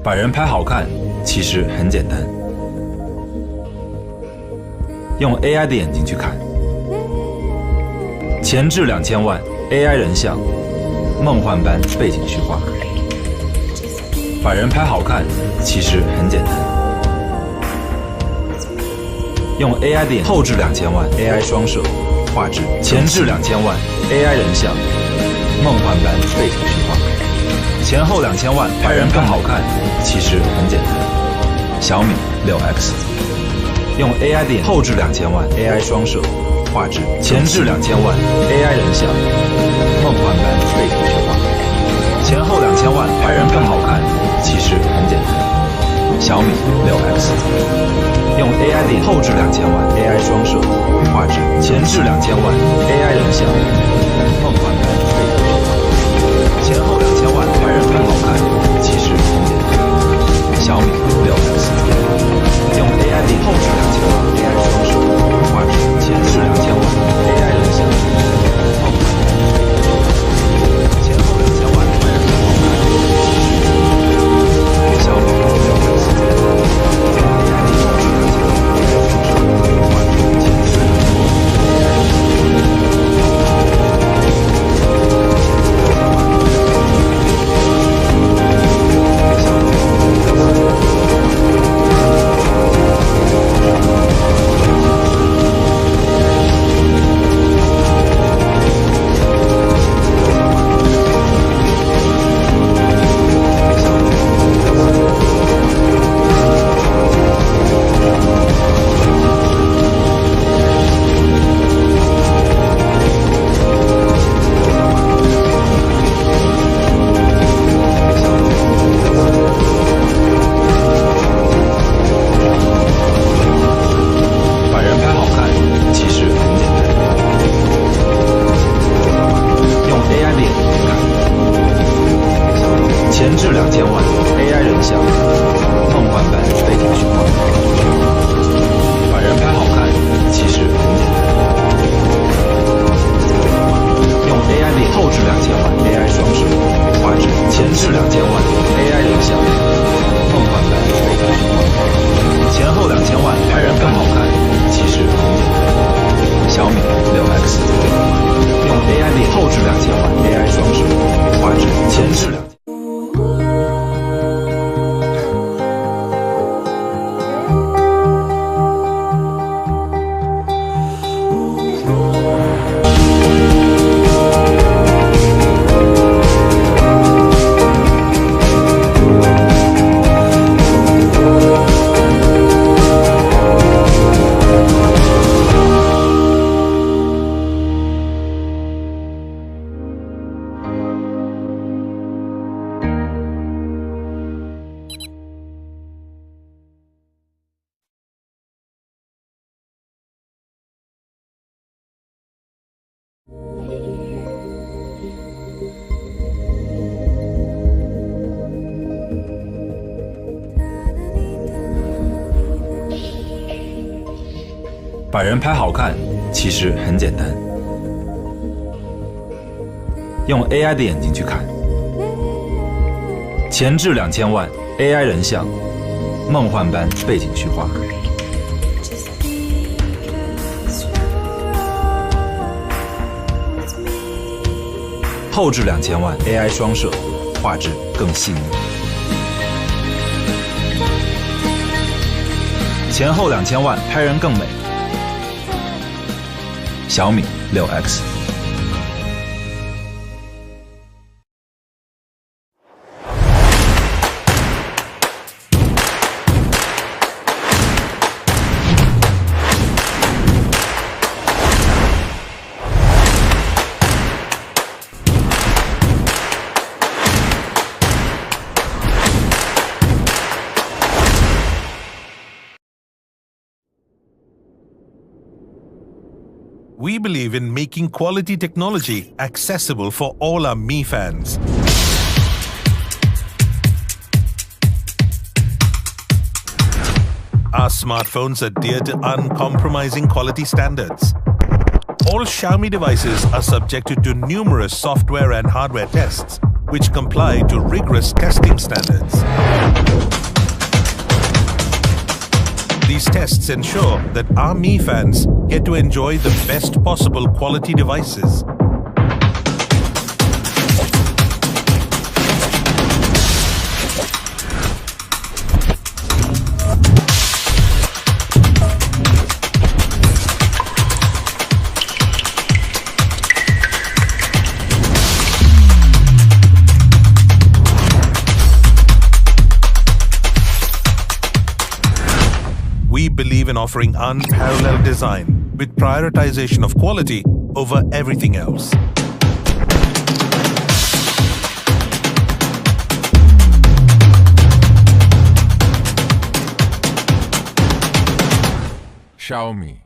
把人拍好看其实很简单，用 AI 的眼睛去看，前置2000万 AI 人像，梦幻般背景虚化。把人拍好看其实很简单，用 AI 的眼后置2000万 AI 双摄画质，前置2000万 AI 人像，梦幻般背景虚化。前后2000万，把人更好看其实很简单。小米6X， 用 AI 的后置2000万 AI 双摄画质，前置2000万 AI 人像，梦幻般背景虚化。前后2000万，把人更好看其实很简单。小米6X， 用 AI 的后置2000万 AI 双摄画质，前置2000万 AI 人像，梦幻般背景虚化。前后2000万，把人更好看其实很简单。小米6X， 用 AI 的后置2000万 AI 双摄画质，前置2000万 AI 人像，梦幻般背景虚化。前后2000万，把人更好看其实很简单。小米6X， 用 AI 的后置2000万 AI 双摄画质，前置2000万 AI 人像。前置2000万 AI 人像，梦幻般背景虚化。把人拍好看其实很简单，用 AI 的后置2000万 AI 双摄画质，前置2000万 AI 人像，梦幻般背景虚化。前后2000万，把人更好看其实很简单。小米6X， 用 AI 的后置2000万 AI 双摄画质，前置2000。把人拍好看其实很简单，用 AI 的眼睛去看，前置2000万 AI 人像，梦幻般背景虚化。后置2000万 AI 双摄画质更细腻。前后2000万，拍人更美。小米6X。We believe in making quality technology accessible for all our Mi fans. Our smartphones adhere to uncompromising quality standards. All Xiaomi devices are subjected to numerous software and hardware tests, which comply to rigorous testing standards. These tests ensure that our Mi fans get to enjoy the best possible quality devices. We believe in offering unparalleled design with prioritization of quality over everything else. Xiaomi. "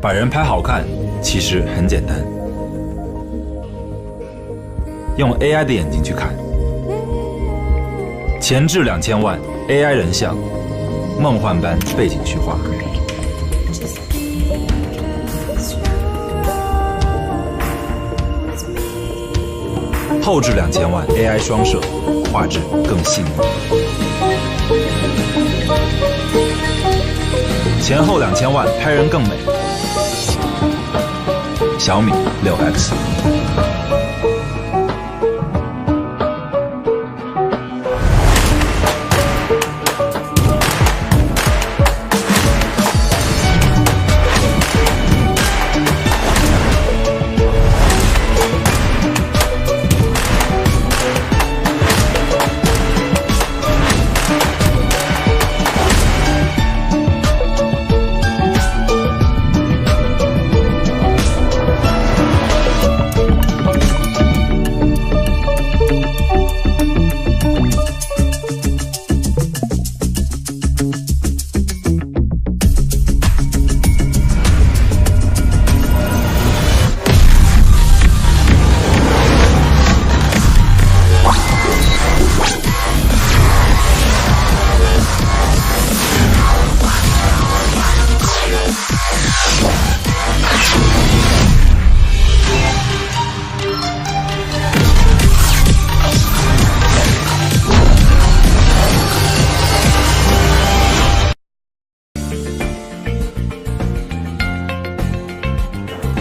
把人拍好看其实很简单，用 AI 的眼睛去看，前置2000万 AI 人像，梦幻般背景虚化，后置2000万 AI 双摄，画质更细腻，前后2000万拍人更美。小米6X。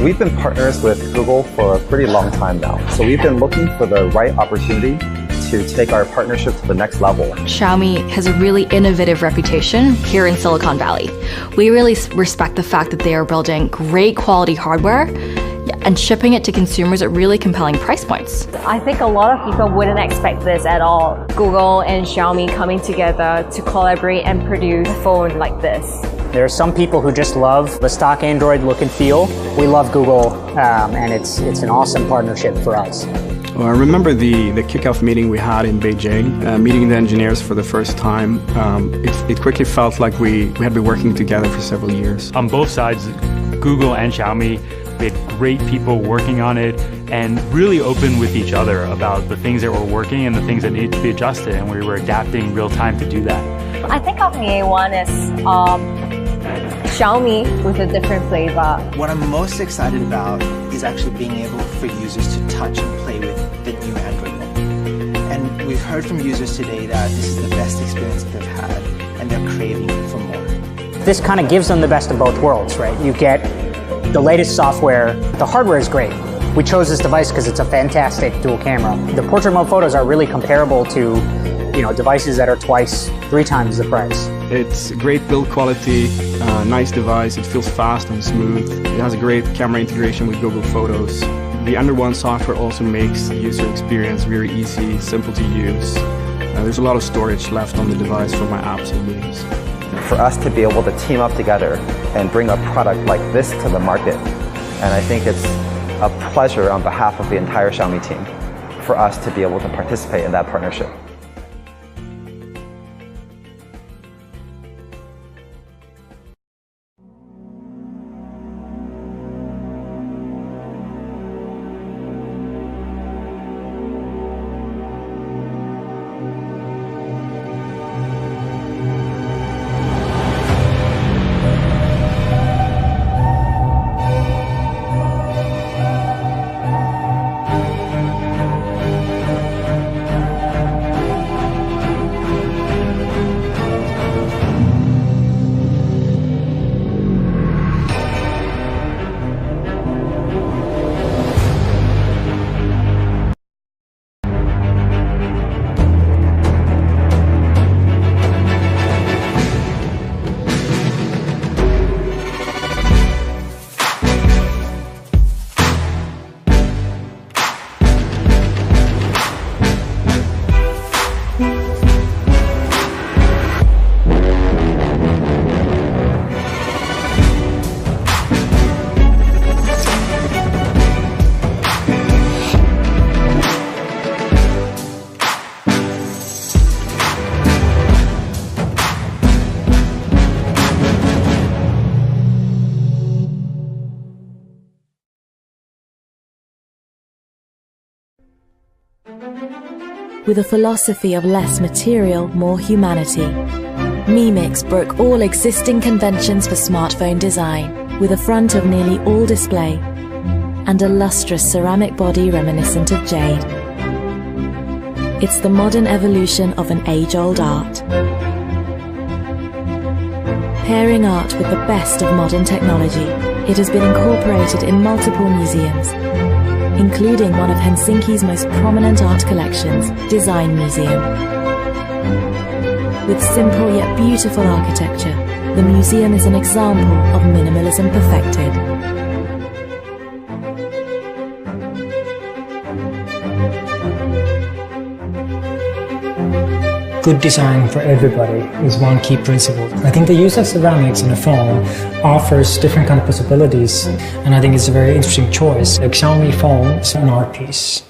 We've been partners with Google for a pretty long time now, so we've been looking for the right opportunity to take our partnership to the next level. Xiaomi has a really innovative reputation here in Silicon Valley. We really respect the fact that they are building great quality hardware and shipping it to consumers at really compelling price points. I think a lot of people wouldn't expect this at all. Google and Xiaomi coming together to collaborate and produce a phone like this. There are some people who just love the stock Android look and feel. We love Google, and it's an awesome partnership for us. Well, I remember the kickoff meeting we had in Beijing, meeting the engineers for the first time. It quickly felt like we had been working together for several years. On both sides, Google and Xiaomi, we had great people working on it and really open with each other about the things that were working and the things that needed to be adjusted, and we were adapting real time to do that. I think of the A1 as Xiaomi with a different flavor. What I'm most excited about is actually being able for users to touch and play with the new Android Phone. And we've heard from users today that this is the best experience they've had and they're craving for more. This kind of gives them the best of both worlds, right? You get the latest software. The hardware is great. We chose this device because it's a fantastic dual camera. The portrait mode photos are really comparable to, devices that are twice, 3 times the price. It's great build quality, nice device, it feels fast and smooth. It has a great camera integration with Google Photos. The Android One software also makes the user experience very easy, simple to use. There's a lot of storage left on the device for my apps and games. For us to be able to team up together and bring a product like this to the market, and I think it's a pleasure on behalf of the entire Xiaomi team for us to be able to participate in that partnership. With a philosophy of less material, more humanity, Mi Mix broke all existing conventions for smartphone design, with a front of nearly all display and a lustrous ceramic body reminiscent of jade. It's the modern evolution of an age-old art. Pairing art with the best of modern technology, it has been incorporated in multiple museums, including one of Helsinki's most prominent art collections, Design Museum. With simple yet beautiful architecture, the museum is an example of minimalism perfected. Good design for everybody is one key principle. I think the use of ceramics in a phone offers different kind of possibilities, and I think it's a very interesting choice. The Xiaomi phone is an art piece.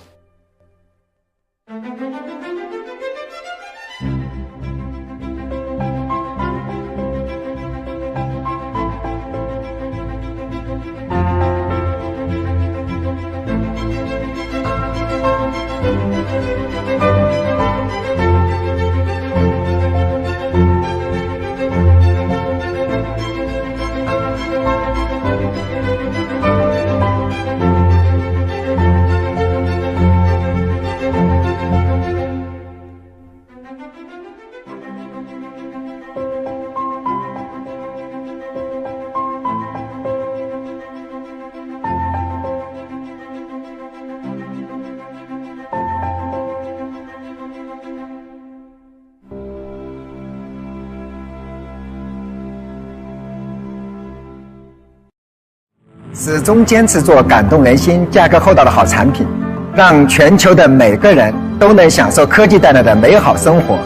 始终坚持做感动人心、价格厚道的好产品，让全球的每个人都能享受科技带来的美好生活，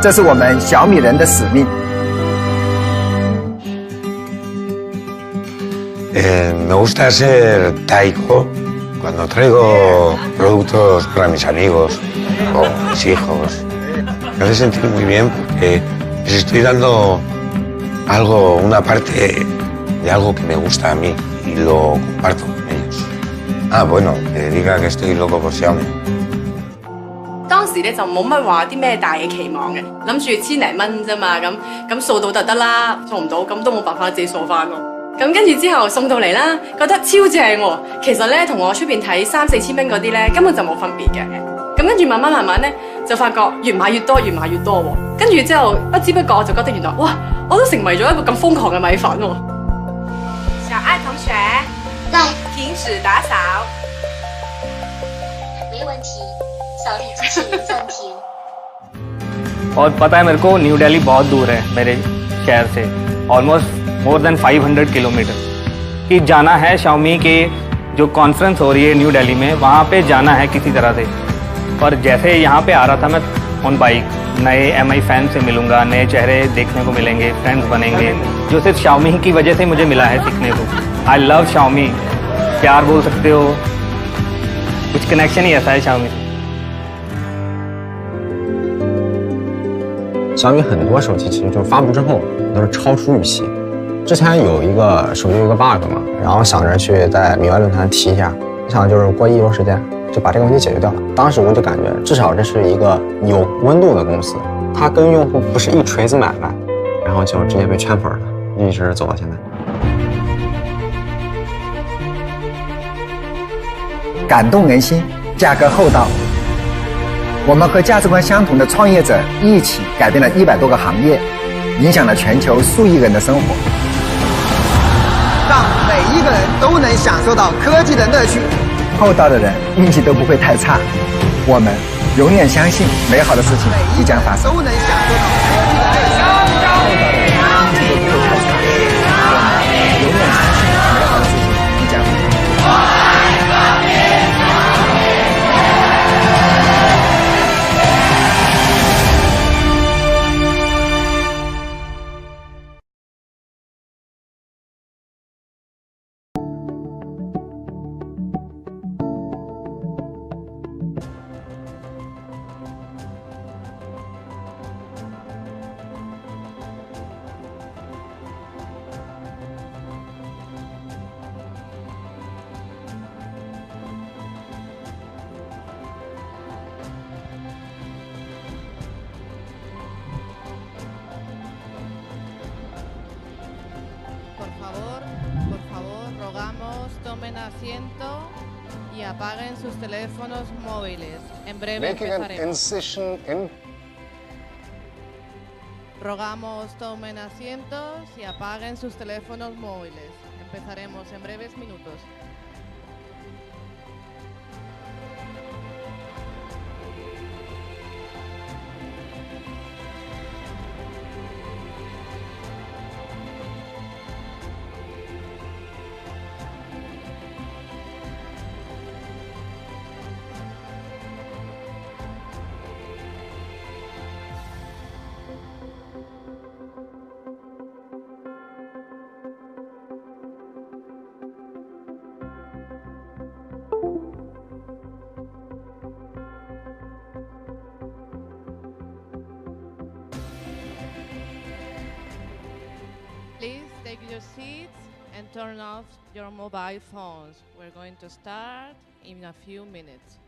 这是我们小米人的使命。Me gusta ser taiko Cuando traigo productos para mis amigos o mis hijos, me hace sentir muy bien porque les estoy dando algo, una parte de algo que me gusta a mí y lo comparto con ellos. Ah, bueno, que diga que estoy loco por Xiaomi. 當時咧就冇乜話啲咩大嘅期望嘅，諗住千零蚊啫嘛，咁掃到就得啦，掃唔到咁都冇辦法自己掃翻咯。咁跟住之後送到嚟啦，覺得超正喎。其實咧同我出邊睇3、4千蚊嗰啲咧根本就冇分別嘅。咁跟住慢慢咧就發覺越買越多喎。跟住之後不知不覺我就覺得原來哇，我都成為咗一個咁瘋狂嘅米粉喎。小愛同學，來停止打掃。沒問題，掃地機器人暫停。और पता है मेरे को new Delhi बहुत दूर है मेरे शहर से, ऑलमोस्ट मोर देन 500 किलोमीटर कि जाना है Xiaomi के जो कॉन्फ्रेंस हो रही है न्यू दिल्ली में, वहाँ पे जाना है किसी तरह से। और जैसे यहाँ पे आ रहा था मैं ऑन बाइक, नए MI फैन से मिलूंगा, नए चेहरे देखने को मिलेंगे, फ्रेंड्स बनेंगे, जो सिर्फ Xiaomi की वजह से मुझे मिला है सीखने को। आई लव Xiaomi, प्यार बोल सकते हो, कुछ कनेक्शन ही ऐसा है Xiaomi से।小米很多手机其实就发布之后都是超出预期。之前有一个手机有一个 bug 嘛，然后想着去在米外论坛提一下，想就是过1周时间就把这个问题解决掉了。当时我就感觉至少这是一个有温度的公司，它跟用户不是一锤子买卖，然后就直接被圈粉了，一直走到现在。感动人心，价格厚道。我们和价值观相同的创业者一起改变了100多个行业，影响了全球数亿人的生活，让每一个人都能享受到科技的乐趣。厚道的人运气都不会太差，我们永远相信美好的事情即将发生。都能享受到科技的乐趣。厚道的人运气都不会太差，我们永远相信美好的事情即将发生。Por favor, rogamos, tomen asiento y apaguen sus teléfonos móviles. En breve empezaremos. Rogamos, tomen asientos y apaguen sus teléfonos móviles. Empezaremos en breves minutos. Please take your seats and turn off your mobile phones. We're going to start in a few minutes.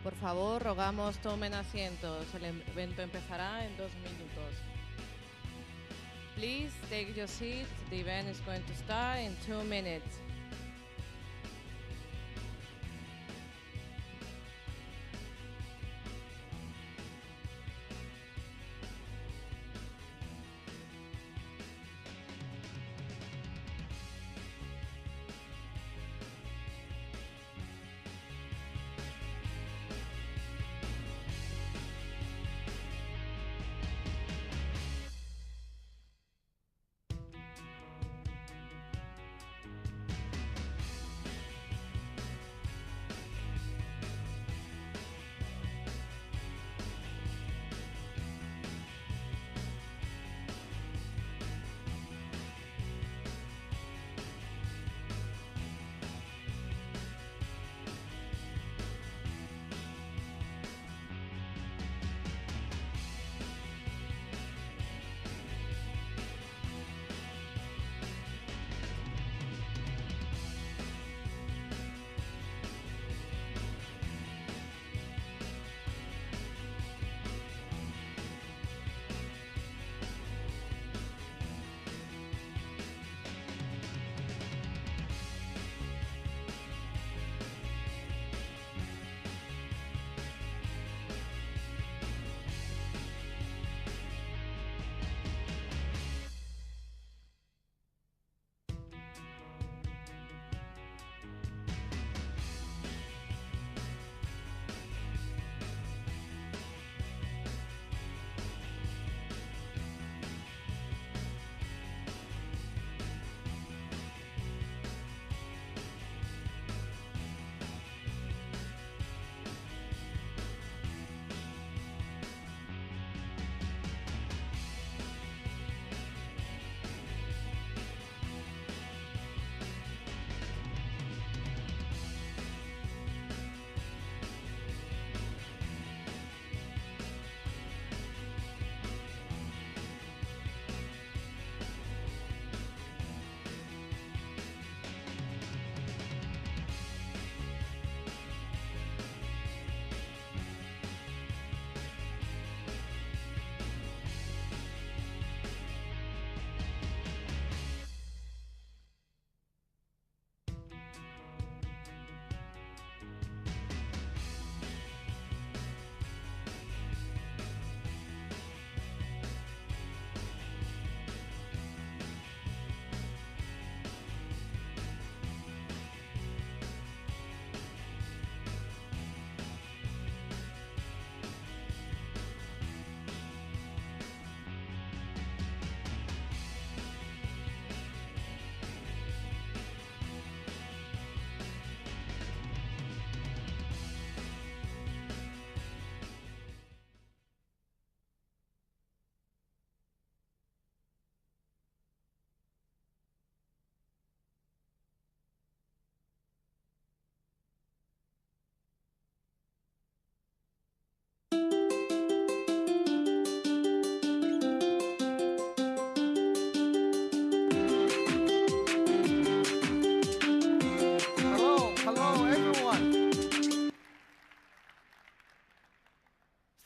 Por favor, rogamos tomen asientos. El evento empezará en 2 minutos. Please take your seats. The event is going to start in 2 minutes.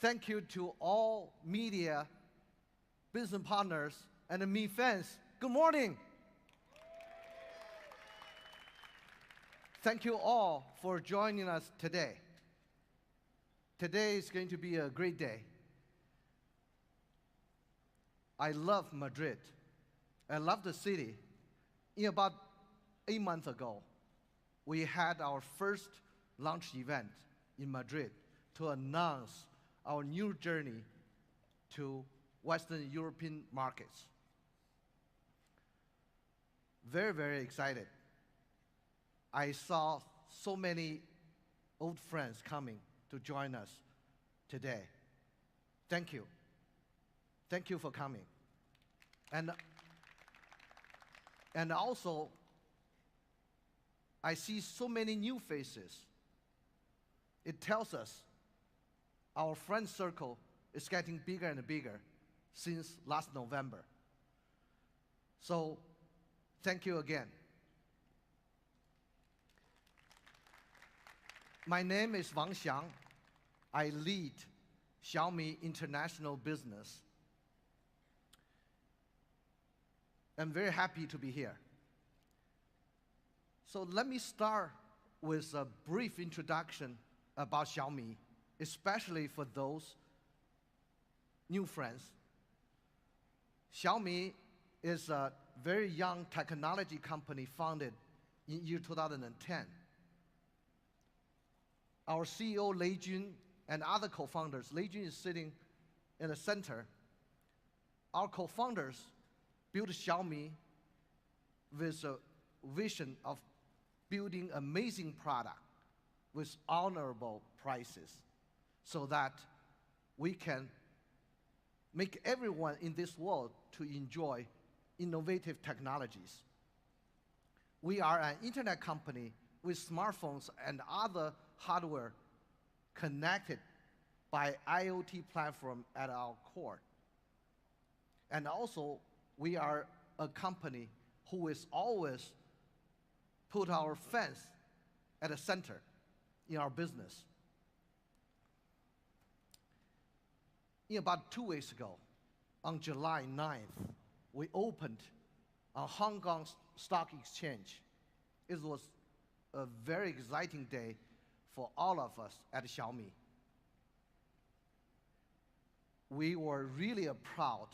Thank you to all media, business partners, and me fans. Good morning. Thank you all for joining us today. Today is going to be a great day. I love Madrid. I love the city. In about 8 months ago, we had our first launch event in Madrid to announce our new journey to Western European markets. Very, very excited. I saw so many old friends coming to join us today. Thank you. Thank you for coming. And also, I see so many new faces. It tells us our friend circle is getting bigger and bigger since last November. So, thank you again. My name is Wang Xiang. I lead Xiaomi International Business. I'm very happy to be here. So let me start with a brief introduction about Xiaomi, especially for those new friends. Xiaomi is a very young technology company founded in year 2010. Our CEO, Lei Jun, and other co-founders, Lei Jun is sitting in the center. Our co-founders built Xiaomi with a vision of building amazing product with honorable prices so that we can make everyone in this world to enjoy innovative technologies. We are an internet company with smartphones and other hardware connected by IoT platform at our core. And also, we are a company who is always put our fans at the center in our business. About 2 weeks ago, on July 9th, we opened on Hong Kong Stock Exchange. It was a very exciting day for all of us at Xiaomi. We were really proud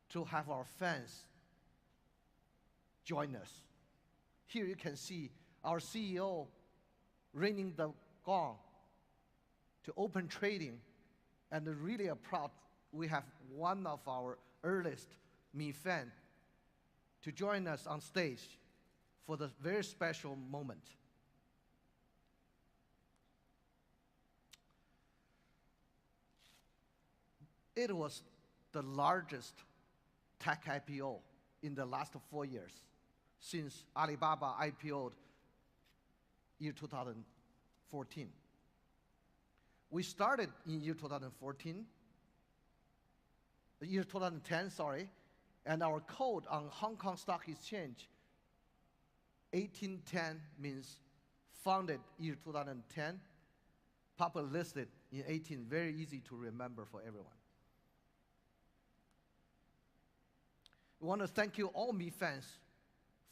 to have our fans join us. Here you can see our CEO ringing the gong to open trading, and really proud we have one of our earliest Mi fan to join us on stage for the very special moment. It was the largest tech IPO in the last 4 years since Alibaba IPO'd year 2014. We started in year 2010, and our code on Hong Kong Stock Exchange, 1810 means founded year 2010, public listed in 18, very easy to remember for everyone. We want to thank you all Mi fans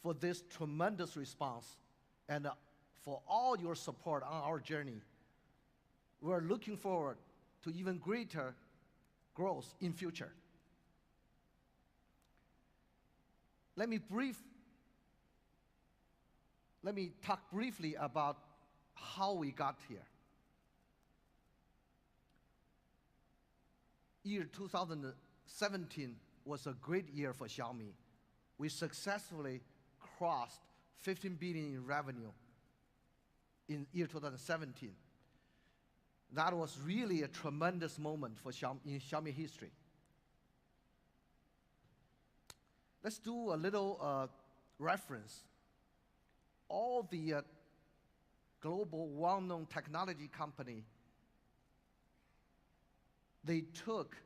for this tremendous response and for all your support on our journey. We're looking forward to even greater growth in future. Let me talk briefly about how we got here. Year 2017 was a great year for Xiaomi. We successfully crossed 15 billion in revenue in year 2017. That was really a tremendous moment for in Xiaomi history. Let's do a little reference. All the global well-known technology company, they took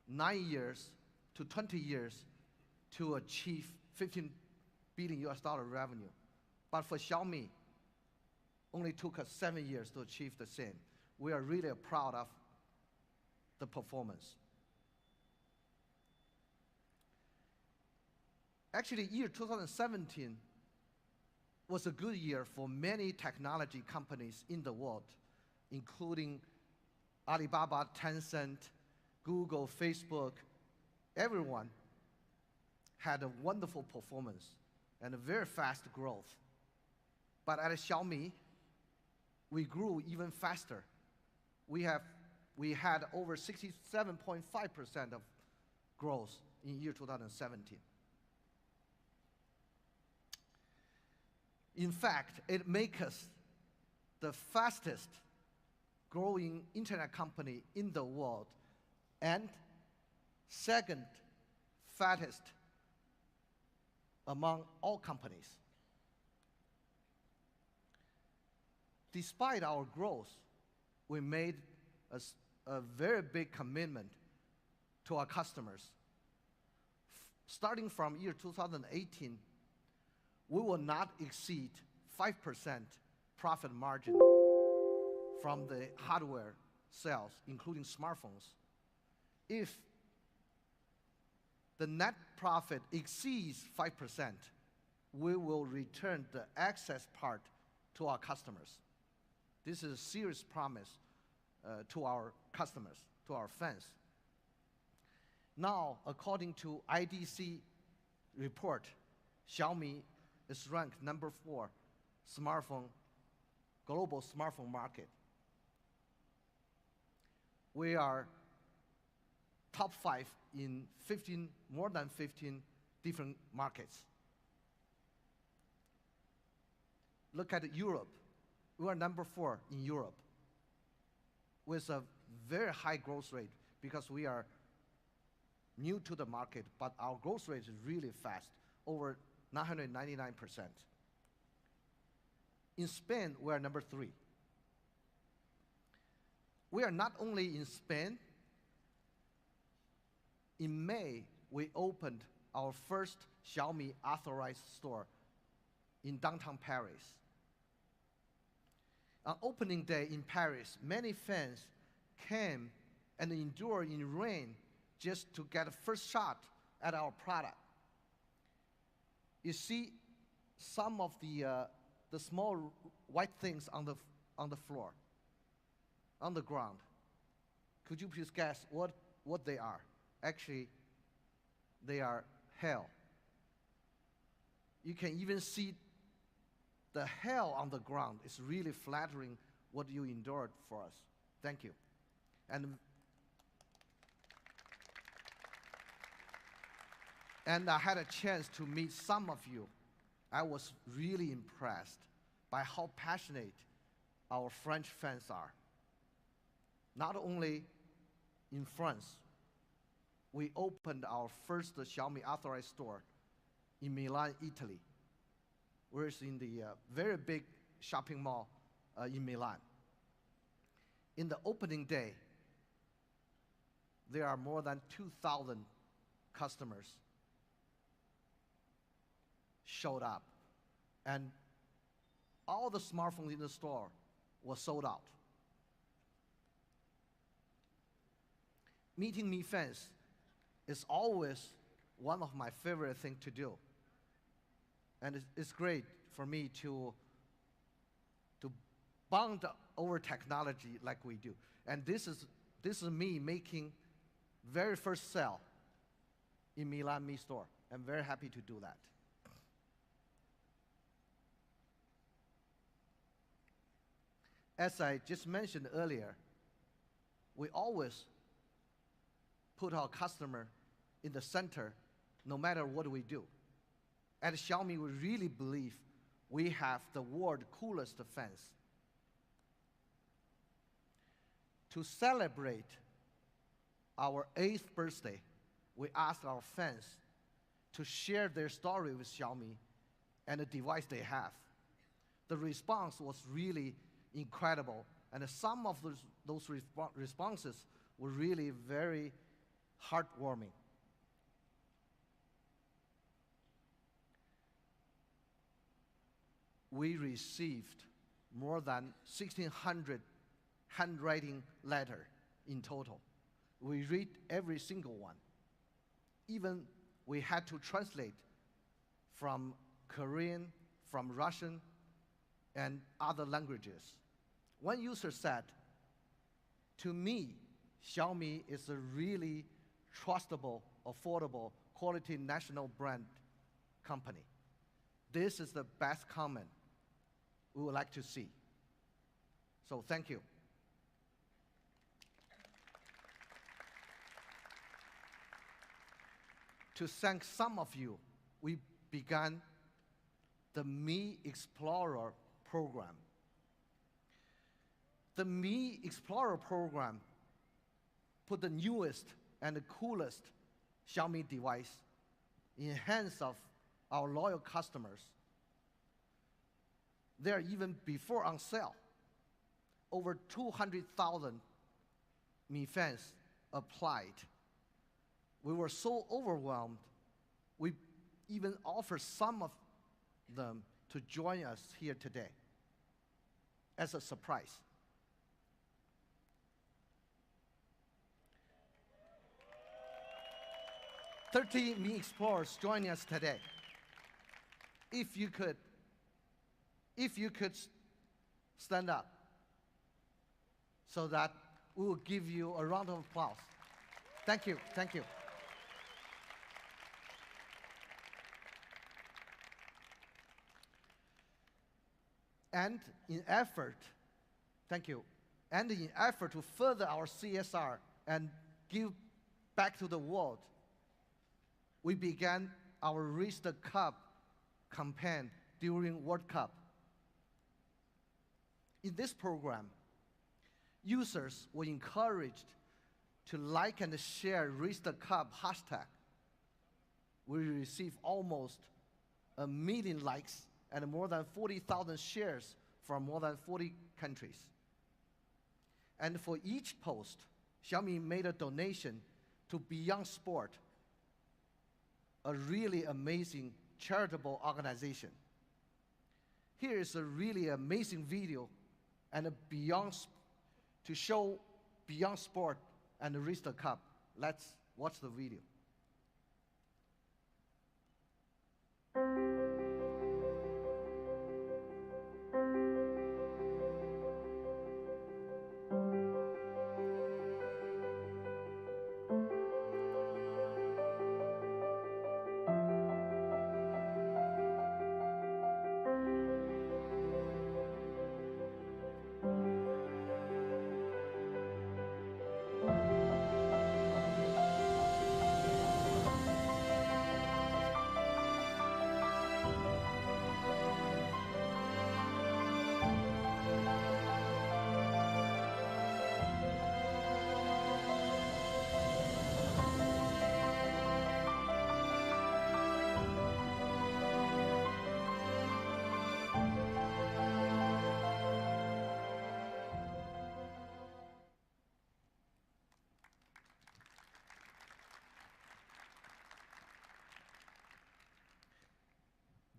9 years to 20 years to achieve $15 billion revenue. But for Xiaomi, only took us 7 years to achieve the same. We are really proud of the performance. Actually, year 2017 was a good year for many technology companies in the world, including Alibaba, Tencent, Google, Facebook. Everyone had a wonderful performance and a very fast growth. But at Xiaomi, we grew even faster. We had over 67.5% of growth in year 2017. In fact, it makes us the fastest growing internet company in the world and second fattest among all companies. Despite our growth, we made a very big commitment to our customers. Starting from year 2018, we will not exceed 5% profit margin from the hardware sales, including smartphones, if the net profit exceeds 5%, we will return the excess part to our customers. This is a serious promise to our customers, to our fans. Now, according to IDC report, Xiaomi is ranked number 4 global smartphone market. We are top 5 in more than 15 different markets. Look at Europe. We are number 4 in Europe with a very high growth rate because we are new to the market, but our growth rate is really fast, over 999%. In Spain, we are number 3. We are not only in Spain. In May, we opened our first Xiaomi authorized store in downtown Paris. On opening day in Paris, many fans came and endured in rain just to get a first shot at our product. You see some of the small white things on the floor, on the ground. Could you please guess what they are? Actually, they are hail. You can even see the hail on the ground. It's really flattering what you endured for us. Thank you. And I had a chance to meet some of you. I was really impressed by how passionate our French fans are. Not only in France, we opened our first Xiaomi authorized store in Milan, Italy. We're in the very big shopping mall in Milan. In the opening day, there are more than 2,000 customers showed up, and all the smartphones in the store were sold out. Meeting Mi fans is always one of my favorite things to do. And it's great for me to bond over technology like we do. And this is me making very first sale in Milan Mi store. I'm very happy to do that. As I just mentioned earlier, we always put our customer in the center no matter what we do. At Xiaomi, we really believe we have the world's coolest fans. To celebrate our 8th birthday, we asked our fans to share their story with Xiaomi and the device they have. The response was really incredible, and some of those responses were really very heartwarming. We received more than 1,600 handwriting letters in total. We read every single one. Even we had to translate from Korean, from Russian, and other languages. One user said, "To me, Xiaomi is a really trustable, affordable, quality national brand company. This is the best comment we would like to see." So thank you. To thank some of you, we began the Mi Explorer program. The Mi Explorer program put the newest and the coolest Xiaomi device in the hands of our loyal customers. They are even before on sale. Over 200,000 Mi fans applied. We were so overwhelmed, we even offered some of them to join us here today as a surprise. 30 Mi Explorers joining us today. If you could stand up so that we will give you a round of applause. Thank you, thank you. And in effort, thank you, and in effort to further our CSR and give back to the world, we began our Raise the Cup campaign during World Cup. In this program, users were encouraged to like and share Raise the Cup hashtag. We received almost 1 million likes and more than 40,000 shares from more than 40 countries. And for each post, Xiaomi made a donation to Beyond Sport, a really amazing charitable organization. Here is a really amazing video and to show Beyond Sport and the Raise the Cup. Let's watch the video.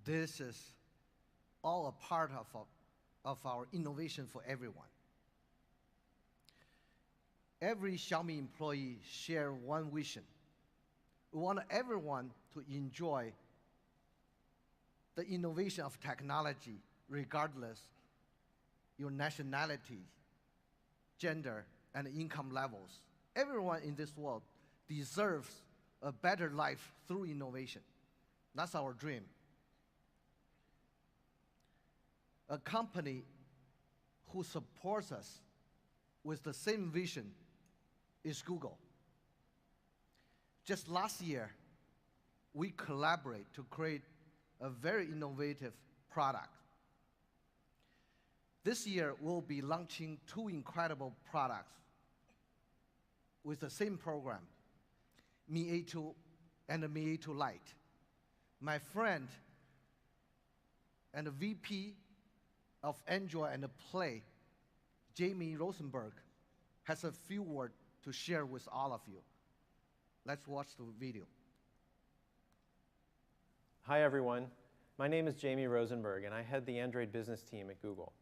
This is all a part of our innovation for everyone. Every Xiaomi employee share one vision. We want everyone to enjoy the innovation of technology regardless your nationality, gender, and income levels. Everyone in this world deserves a better life through innovation. That's our dream. A company who supports us with the same vision is Google. Just last year, we collaborated to create a very innovative product. This year, we'll be launching 2 incredible products with the same program, Mi A2 and the Mi A2 Lite. My friend and the VP of Android and Play, Jamie Rosenberg, has a few words to share with all of you. Let's watch the video. Hi everyone, my name is Jamie Rosenberg and I head the Android business team at Google.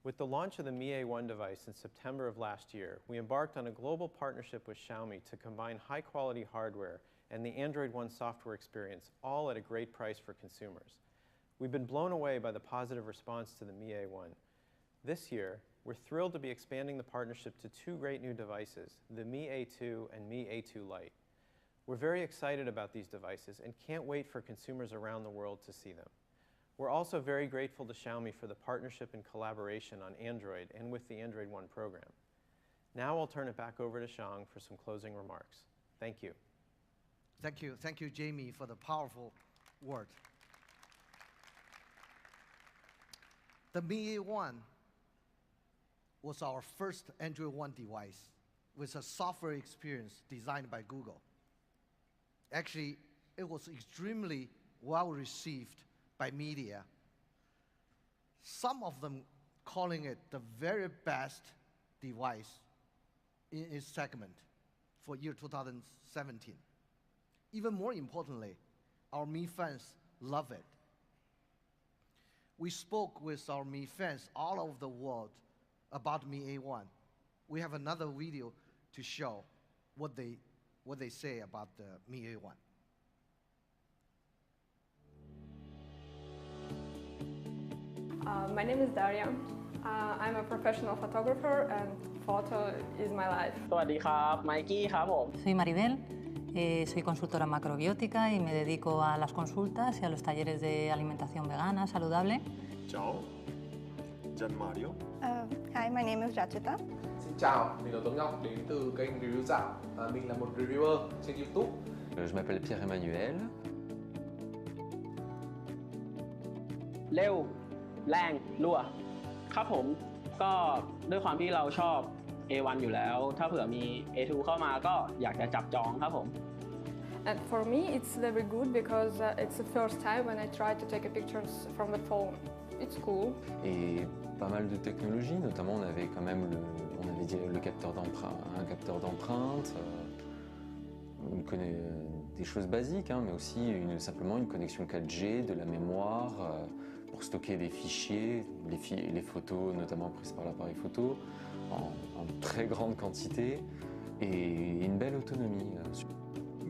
With the launch of the Mi A1 device in September of last year, we embarked on a global partnership with Xiaomi to combine high-quality hardware and the Android One software experience, all at a great price for consumers. We've been blown away by the positive response to the Mi A1. This year, we're thrilled to be expanding the partnership to 2 great new devices, the Mi A2 and Mi A2 Lite. We're very excited about these devices and can't wait for consumers around the world to see them. We're also very grateful to Xiaomi for the partnership and collaboration on Android and with the Android One program. Now I'll turn it back over to Xiang for some closing remarks. Thank you. Thank you. Thank you, Jamie, for the powerful word. The Mi A1 was our first Android One device with a software experience designed by Google. Actually, it was extremely well received by media. Some of them calling it the very best device in its segment for year 2017. Even more importantly, our Mi fans love it. We spoke with our Mi fans all over the world about Mi A1. We have another video to show what they say about the Mi A1. My name is Daria. I'm a professional photographer and photo is my life. สวัสดีครับไมกี้ครับผม Soy Maribel, soy consultora macrobiótica y me dedico a las consultas y a los talleres de alimentación vegana, saludable. Ciao, Gianmario. Hi, my name is Rachita. Xin chào, mình là Tuấn Ngọc đến từ kênh Review Dạo. Mình là một reviewer trên YouTube. Je m'appelle Pierre-Emmanuel. เร็วแรงรั่วครับผมก็ด้วยความที่เราชอบ A1 อยู่แล้วถ้าเผื่อมี A2 เข้ามาก็อยากจะจับจองครับผม And for me, it's very good because it's the first time when I try to take pictures from the phone. It's cool. Et pas mal de technologies, notamment on avait quand même le capteur d'empreinte, un capteur d'empreinte, des choses basiques, hein, mais aussi simplement une connexion 4G, de la mémoire, pour stocker des fichiers, les photos notamment prises par l'appareil photo, en très grande quantité et une belle autonomie.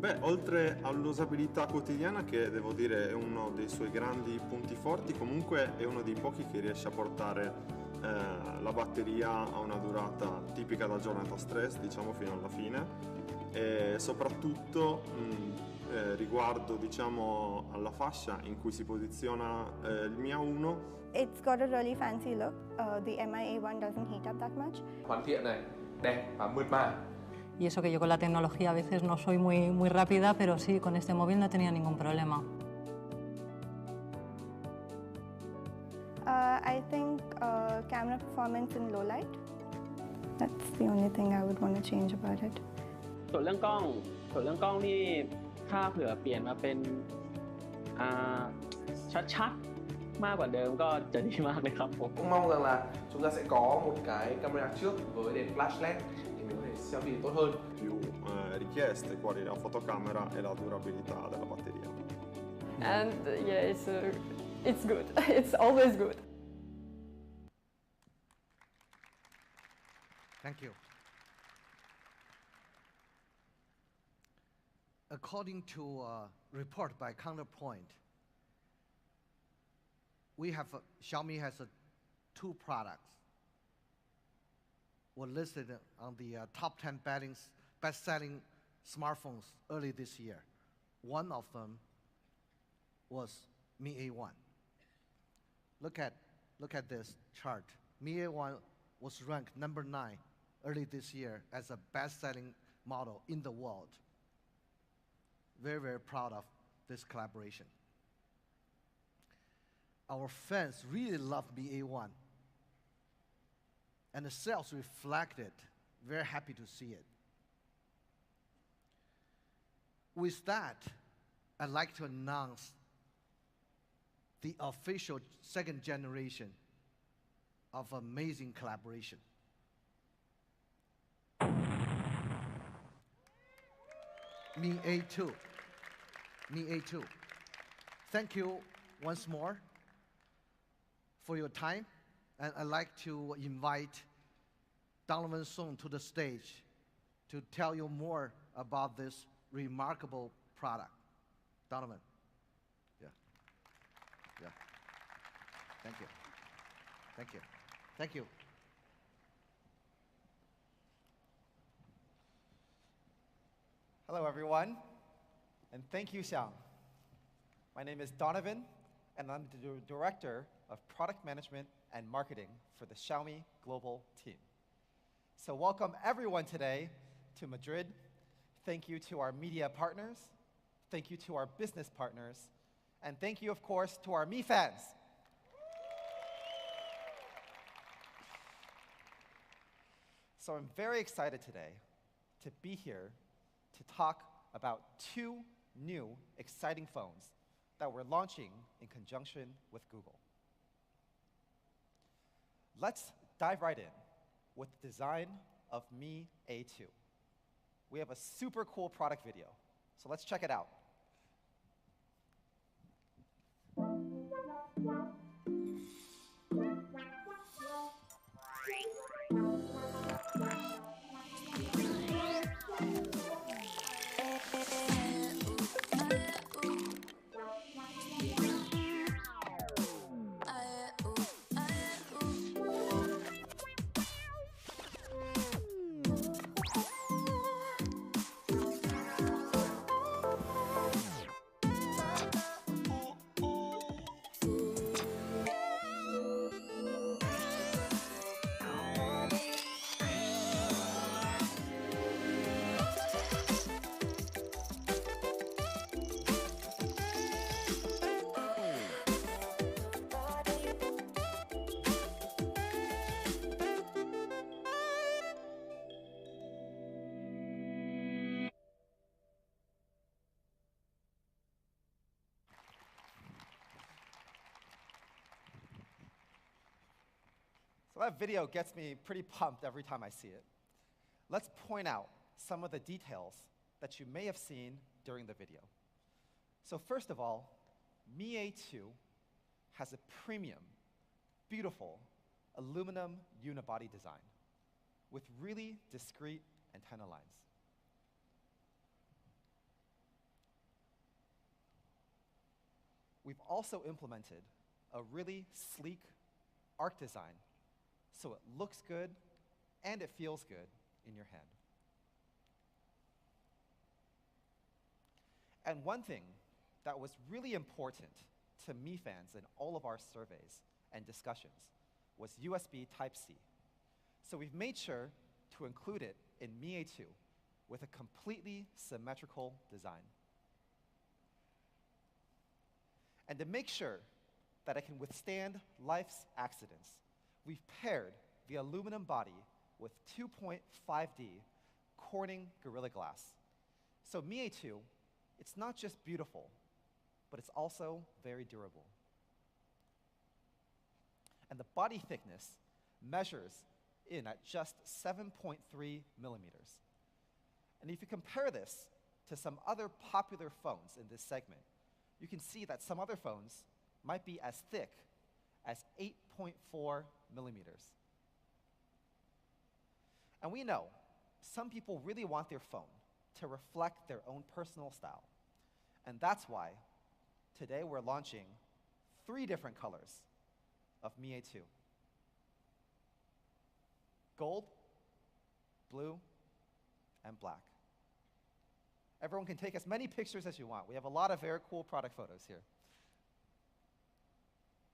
Beh, oltre all'usabilità quotidiana, che devo dire è uno dei suoi grandi punti forti, comunque è uno dei pochi che riesce a portare la batteria a una durata tipica da giornata stress, diciamo fino alla fine, e soprattutto riguardo diciamo alla fascia in cui si posiziona il Mi A1. It's got a really fancy look. The MI-A1 doesn't heat up that much. Hoàn thiện này, đẹp và mượt mà. Y eso que yo con la tecnología a veces no soy muy rápida, pero sí, con este móvil no he tenido ningún problema. I think camera performance in low light. That's the only thing I would want to change about it. ส่วนเรื่องกล้องนี่ถ้าเผื่อเปลี่ยนมาเป็นชัดๆมากกว่าเดิมก็จะดีมากเลยครับผม Cũng mong rằng là chúng ta sẽ có một cái camera trước với đèn flash LED để mình có thể selfie tốt hơn. Più richieste quali la fotocamera e la durabilità della batteria. And yeah, it's good. It's always good. Thank you. According to a report by Counterpoint, Xiaomi has two products were listed on the top 10 best-selling smartphones early this year. One of them was Mi A1. Look at this chart. Mi A1 was ranked number 9 early this year as a best-selling model in the world. Very, very proud of this collaboration. Our fans really love Mi A1. And the sales reflect it. Very happy to see it. With that, I'd like to announce the official second generation of amazing collaboration. Mi A2. Mi A2. Thank you once more for your time. And I'd like to invite Donovan Song to the stage to tell you more about this remarkable product. Donovan. Yeah. Thank you. Thank you. Thank you. Hello, everyone, and thank you, Xiang. My name is Donovan, and I'm the Director of Product Management and Marketing for the Xiaomi Global Team. So welcome everyone today to Madrid. Thank you to our media partners. Thank you to our business partners. And thank you, of course, to our Mi fans. So I'm very excited today to be here to talk about two new exciting phones that we're launching in conjunction with Google. Let's dive right in with the design of Mi A2. We have a super cool product video, so let's check it out. So that video gets me pretty pumped every time I see it. Let's point out some of the details that you may have seen during the video. So first of all, Mi A2 has a premium, beautiful aluminum unibody design with really discrete antenna lines. We've also implemented a really sleek arc design so it looks good and it feels good in your hand. And one thing that was really important to Mi fans in all of our surveys and discussions was USB Type-C. So we've made sure to include it in Mi A2 with a completely symmetrical design. And to make sure that it can withstand life's accidents, we've paired the aluminum body with 2.5D Corning Gorilla Glass. So Mi A2, it's not just beautiful, but it's also very durable. And the body thickness measures in at just 7.3 millimeters. And if you compare this to some other popular phones in this segment, you can see that some other phones might be as thick as 8.4 millimeters. And we know some people really want their phone to reflect their own personal style. And that's why today we're launching 3 different colors of Mi A2. Gold, blue, and black. Everyone can take as many pictures as you want. We have a lot of very cool product photos here.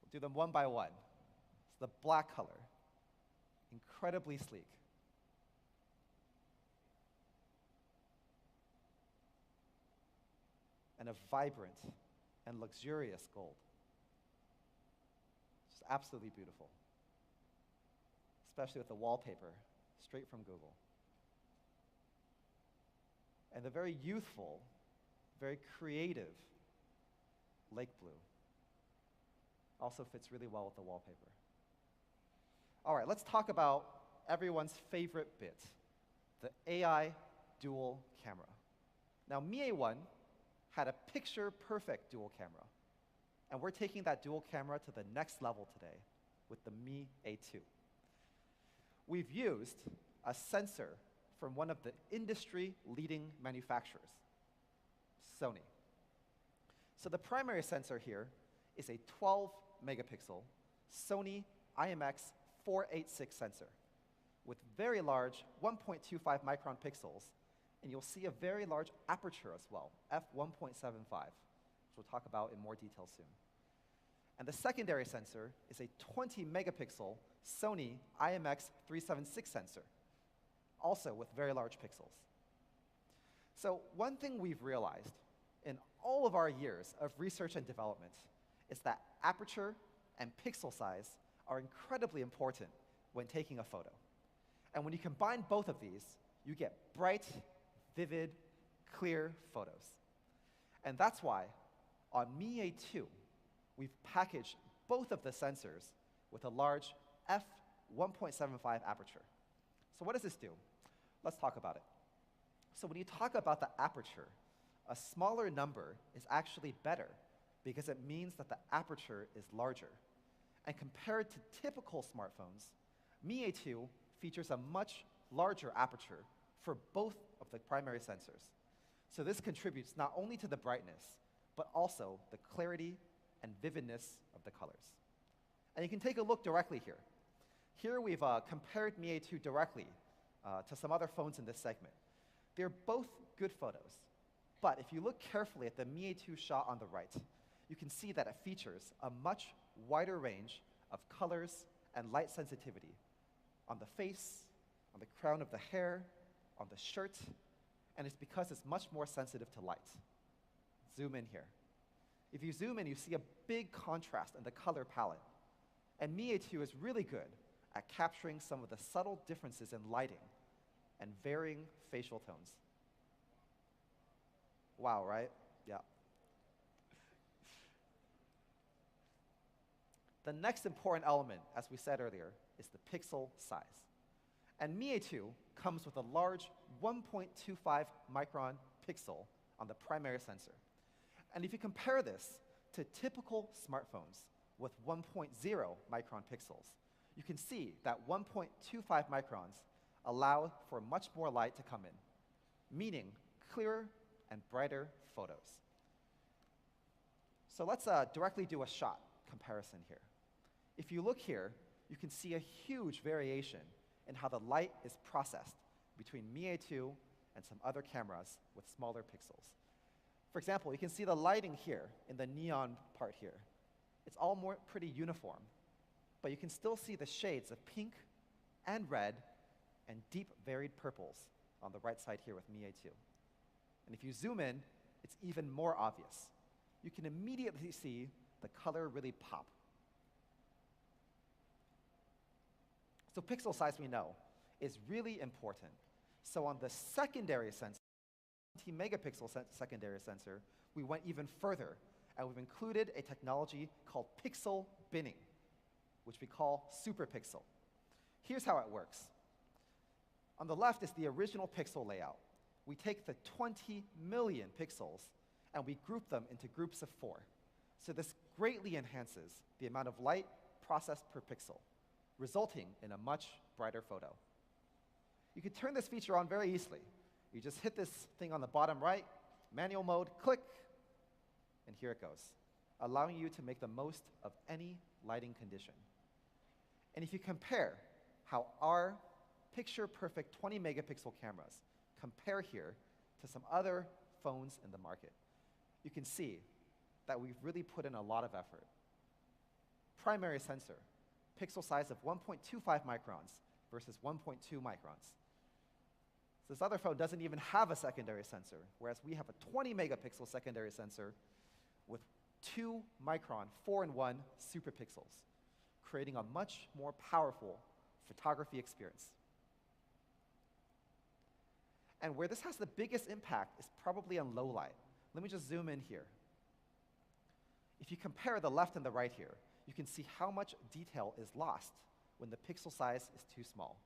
We'll do them one by one. It's the black color, incredibly sleek. And a vibrant and luxurious gold. Just absolutely beautiful. Especially with the wallpaper, straight from Google. And the very youthful, very creative lake blue also fits really well with the wallpaper. All right, let's talk about everyone's favorite bit, the AI dual camera. Now, Mi A1 had a picture-perfect dual camera, and we're taking that dual camera to the next level today with the Mi A2. We've used a sensor from one of the industry-leading manufacturers, Sony. So the primary sensor here is a 12-megapixel Sony IMX486 sensor with very large 1.25 micron pixels, and you'll see a very large aperture as well, f1.75, which we'll talk about in more detail soon. And the secondary sensor is a 20-megapixel Sony IMX376 sensor, also with very large pixels. So one thing we've realized in all of our years of research and development is that aperture and pixel size are incredibly important when taking a photo. And when you combine both of these, you get bright, vivid, clear photos. And that's why on Mi A2, we've packaged both of the sensors with a large f1.75 aperture. So what does this do? Let's talk about it. So when you talk about the aperture, a smaller number is actually better because it means that the aperture is larger. And compared to typical smartphones, Mi A2 features a much larger aperture for both of the primary sensors. So this contributes not only to the brightness, but also the clarity and vividness of the colors. And you can take a look directly here. Here we've compared Mi A2 directly to some other phones in this segment. They're both good photos, but if you look carefully at the Mi A2 shot on the right, you can see that it features a much wider range of colors and light sensitivity on the face, on the crown of the hair, on the shirt, and it's because it's much more sensitive to light. Zoom in here. If you zoom in, you see a big contrast in the color palette. And Mi A2 is really good at capturing some of the subtle differences in lighting and varying facial tones. Wow, right? Yeah. The next important element, as we said earlier, is the pixel size. And Mi A2 comes with a large 1.25 micron pixel on the primary sensor. And if you compare this to typical smartphones with 1.0 micron pixels, you can see that 1.25 microns allow for much more light to come in, meaning clearer and brighter photos. So let's directly do a shot comparison here. If you look here, you can see a huge variation in how the light is processed between Mi A2 and some other cameras with smaller pixels. For example, you can see the lighting here in the neon part here. It's all pretty uniform, but you can still see the shades of pink and red and deep varied purples on the right side here with Mi A2. And if you zoom in, it's even more obvious. You can immediately see the color really pop. So pixel size, we know, is really important. So on the secondary sensor, 20 megapixel secondary sensor, we went even further, and we've included a technology called pixel binning, which we call superpixel. Here's how it works. On the left is the original pixel layout. We take the 20 million pixels and we group them into groups of 4. So this greatly enhances the amount of light processed per pixel, resulting in a much brighter photo. You can turn this feature on very easily. You just hit this thing on the bottom right, manual mode, click, and here it goes, allowing you to make the most of any lighting condition. And if you compare how our picture-perfect 20 megapixel cameras compare here to some other phones in the market, you can see that we've really put in a lot of effort. Primary sensor, pixel size of 1.25 microns versus 1.2 microns. So this other phone doesn't even have a secondary sensor, whereas we have a 20 megapixel secondary sensor with 2 micron 4-in-1 superpixels, creating a much more powerful photography experience. And where this has the biggest impact is probably on low light. Let me just zoom in here. If you compare the left and the right here, you can see how much detail is lost when the pixel size is too small.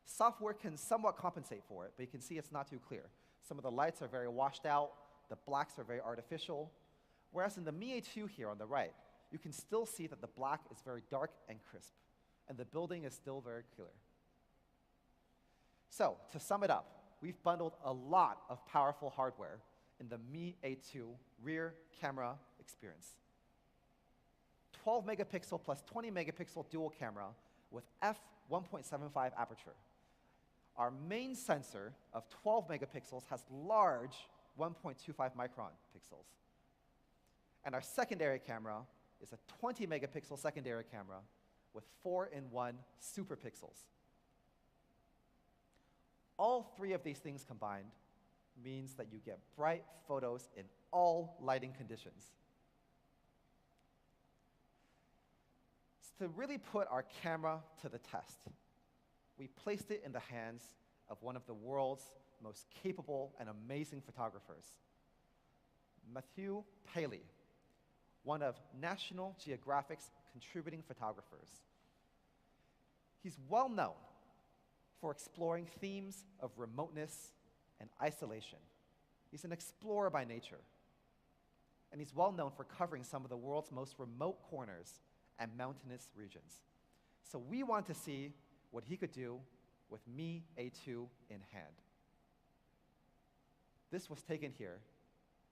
Software can somewhat compensate for it, but you can see it's not too clear. Some of the lights are very washed out, the blacks are very artificial, whereas in the Mi A2 here on the right, you can still see that the black is very dark and crisp, and the building is still very clear. So, to sum it up, we've bundled a lot of powerful hardware in the Mi A2 rear camera experience. 12 megapixel plus 20 megapixel dual camera with f1.75 aperture. Our main sensor of 12 megapixels has large 1.25 micron pixels. And our secondary camera is a 20 megapixel secondary camera with 4-in-1 superpixels. All 3 of these things combined means that you get bright photos in all lighting conditions. To really put our camera to the test, we placed it in the hands of one of the world's most capable and amazing photographers, Matthew Paley, one of National Geographic's contributing photographers. He's well known for exploring themes of remoteness and isolation. He's an explorer by nature, and he's well known for covering some of the world's most remote corners and mountainous regions. So we want to see what he could do with Mi A2 in hand. This was taken here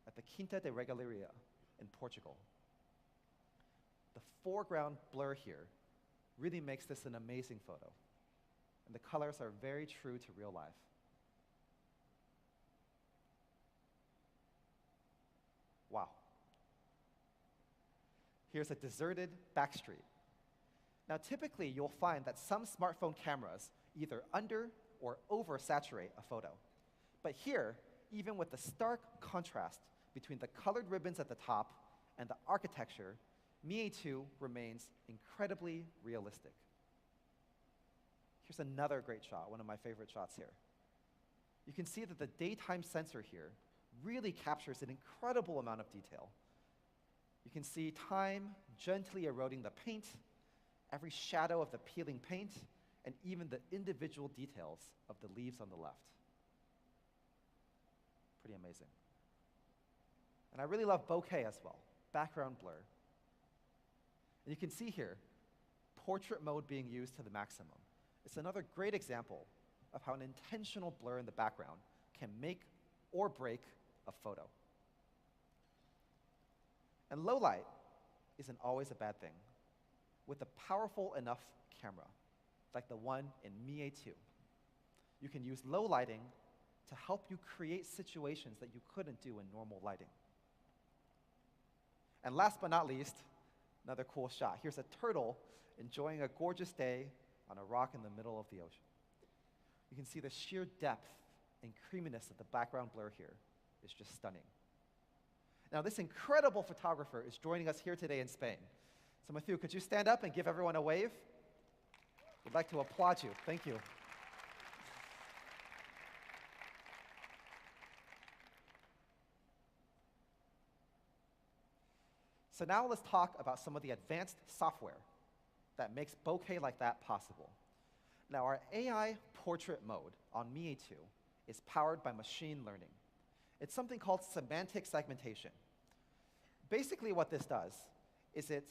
at the Quinta de Regaleria in Portugal. The foreground blur here really makes this an amazing photo, and the colors are very true to real life. Wow. Here's a deserted back street. Now, typically, you'll find that some smartphone cameras either under or oversaturate a photo. But here, even with the stark contrast between the colored ribbons at the top and the architecture, Mi A2 remains incredibly realistic. Here's another great shot, one of my favorite shots here. You can see that the daytime sensor here really captures an incredible amount of detail. You can see time gently eroding the paint every shadow of the peeling paint, and even the individual details of the leaves on the left. Pretty amazing. And I really love bokeh as well, background blur. And you can see here, portrait mode being used to the maximum. It's another great example of how an intentional blur in the background can make or break a photo. And low light isn't always a bad thing. With a powerful enough camera, like the one in Mi A2, you can use low lighting to help you create situations that you couldn't do in normal lighting. And last but not least, another cool shot. Here's a turtle enjoying a gorgeous day on a rock in the middle of the ocean. You can see the sheer depth and creaminess of the background blur here is just stunning. Now, this incredible photographer is joining us here today in Spain. So Matthew, could you stand up and give everyone a wave? We'd like to applaud you. Thank you. So now let's talk about some of the advanced software that makes bokeh like that possible. Now, our AI portrait mode on Mi A2 is powered by machine learning. It's something called semantic segmentation. Basically what this does is it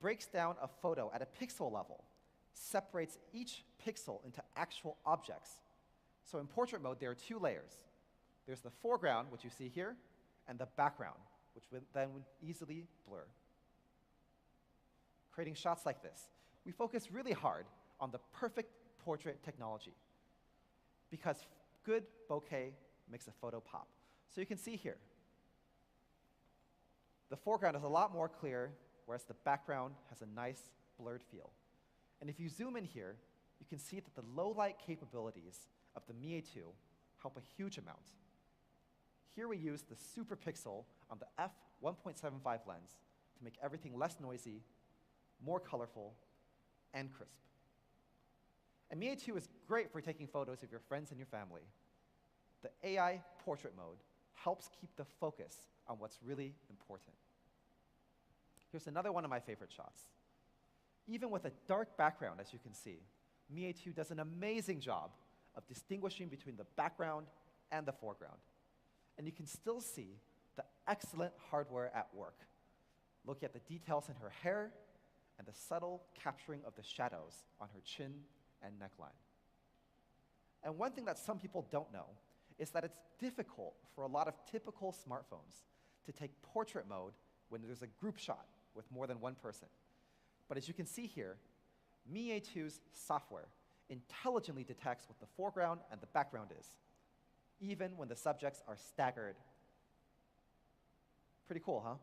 breaks down a photo at a pixel level, separates each pixel into actual objects. So in portrait mode, there are two layers. There's the foreground, which you see here, and the background, which would easily blur. Creating shots like this, we focus really hard on the perfect portrait technology because good bokeh makes a photo pop. So you can see here, the foreground is a lot more clear, whereas the background has a nice blurred feel. And if you zoom in here, you can see that the low light capabilities of the Mi A2 help a huge amount. Here we use the super pixel on the f1.75 lens to make everything less noisy, more colorful, and crisp. And Mi A2 is great for taking photos of your friends and your family. The AI portrait mode helps keep the focus on what's really important. Here's another one of my favorite shots. Even with a dark background, as you can see, Mi A2 does an amazing job of distinguishing between the background and the foreground. And you can still see the excellent hardware at work. Look at the details in her hair and the subtle capturing of the shadows on her chin and neckline. And one thing that some people don't know is that it's difficult for a lot of typical smartphones to take portrait mode when there's a group shot with more than one person. But as you can see here, Mi A2's software intelligently detects what the foreground and the background is, even when the subjects are staggered. Pretty cool, huh?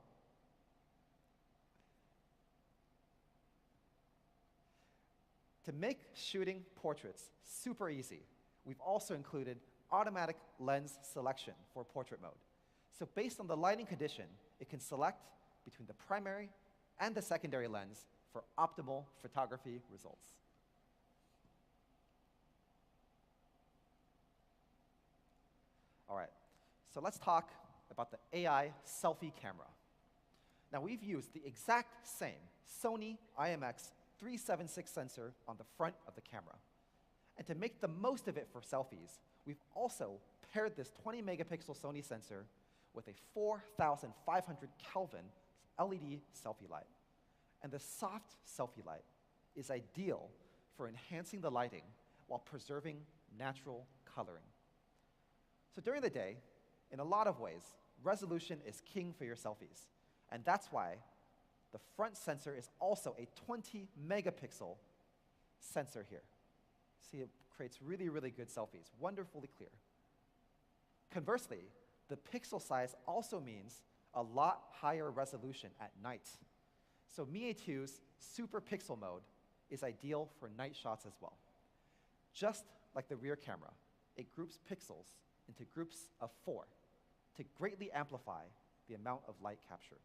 To make shooting portraits super easy, we've also included automatic lens selection for portrait mode. So based on the lighting condition, it can select between the primary and the secondary lens for optimal photography results. All right, so let's talk about the AI selfie camera. Now we've used the exact same Sony IMX376 sensor on the front of the camera. And to make the most of it for selfies, we've also paired this 20 megapixel Sony sensor with a 4,500 Kelvin LED selfie light. And the soft selfie light is ideal for enhancing the lighting while preserving natural coloring. So during the day, in a lot of ways, resolution is king for your selfies. And that's why the front sensor is also a 20 megapixel sensor here. See, it creates really, really good selfies, wonderfully clear. Conversely, the pixel size also means a lot higher resolution at night. So Mi A2's super pixel mode is ideal for night shots as well. Just like the rear camera, it groups pixels into groups of 4 to greatly amplify the amount of light captured.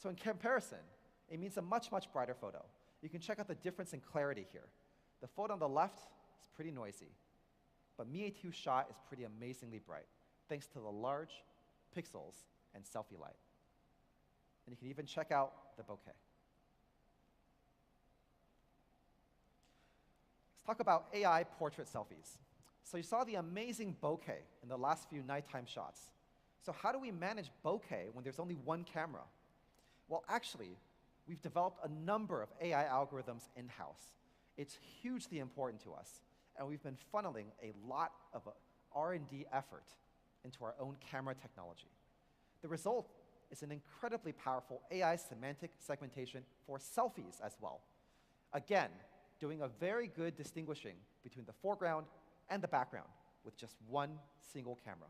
So in comparison, it means a much, much brighter photo. You can check out the difference in clarity here. The photo on the left is pretty noisy, but Mi A2 shot is pretty amazingly bright, thanks to the large pixels and selfie light. And you can even check out the bokeh. talk about AI portrait selfies. So you saw the amazing bokeh in the last few nighttime shots. So how do we manage bokeh when there's only one camera? Well, actually, we've developed a number of AI algorithms in-house. It's hugely important to us, and we've been funneling a lot of R&D effort into our own camera technology. The result is an incredibly powerful AI semantic segmentation for selfies as well. Again, doing a very good distinguishing between the foreground and the background with just one single camera.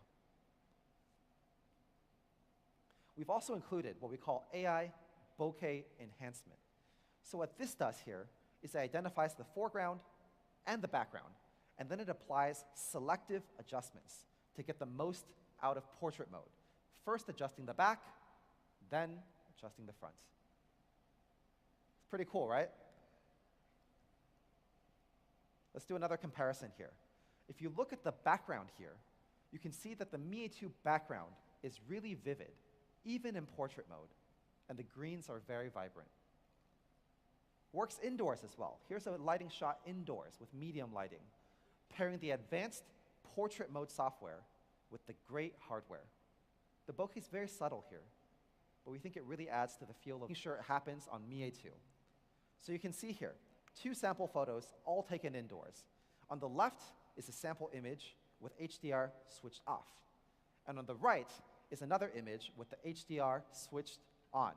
We've also included what we call AI bokeh enhancement. So what this does here is it identifies the foreground and the background, and then it applies selective adjustments to get the most out of portrait mode. First adjusting the back, then adjusting the front. It's pretty cool, right? Let's do another comparison here. If you look at the background here, you can see that the Mi A2 background is really vivid, even in portrait mode, and the greens are very vibrant. Works indoors as well. Here's a lighting shot indoors with medium lighting, pairing the advanced portrait mode software with the great hardware. The bokeh is very subtle here, but we think it really adds to the feel of making sure it happens on Mi A2. So you can see here, 2 sample photos, all taken indoors. On the left is a sample image with HDR switched off. And on the right is another image with the HDR switched on.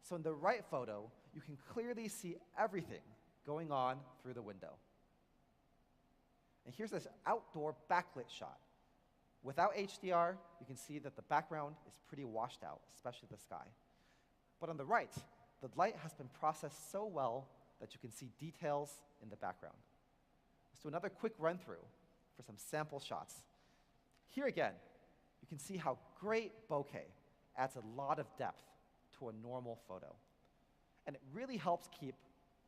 So in the right photo, you can clearly see everything going on through the window. And here's this outdoor backlit shot. Without HDR, you can see that the background is pretty washed out, especially the sky. But on the right, the light has been processed so well that you can see details in the background. Let's do another quick run-through for some sample shots. Here again, you can see how great bokeh adds a lot of depth to a normal photo. And it really helps keep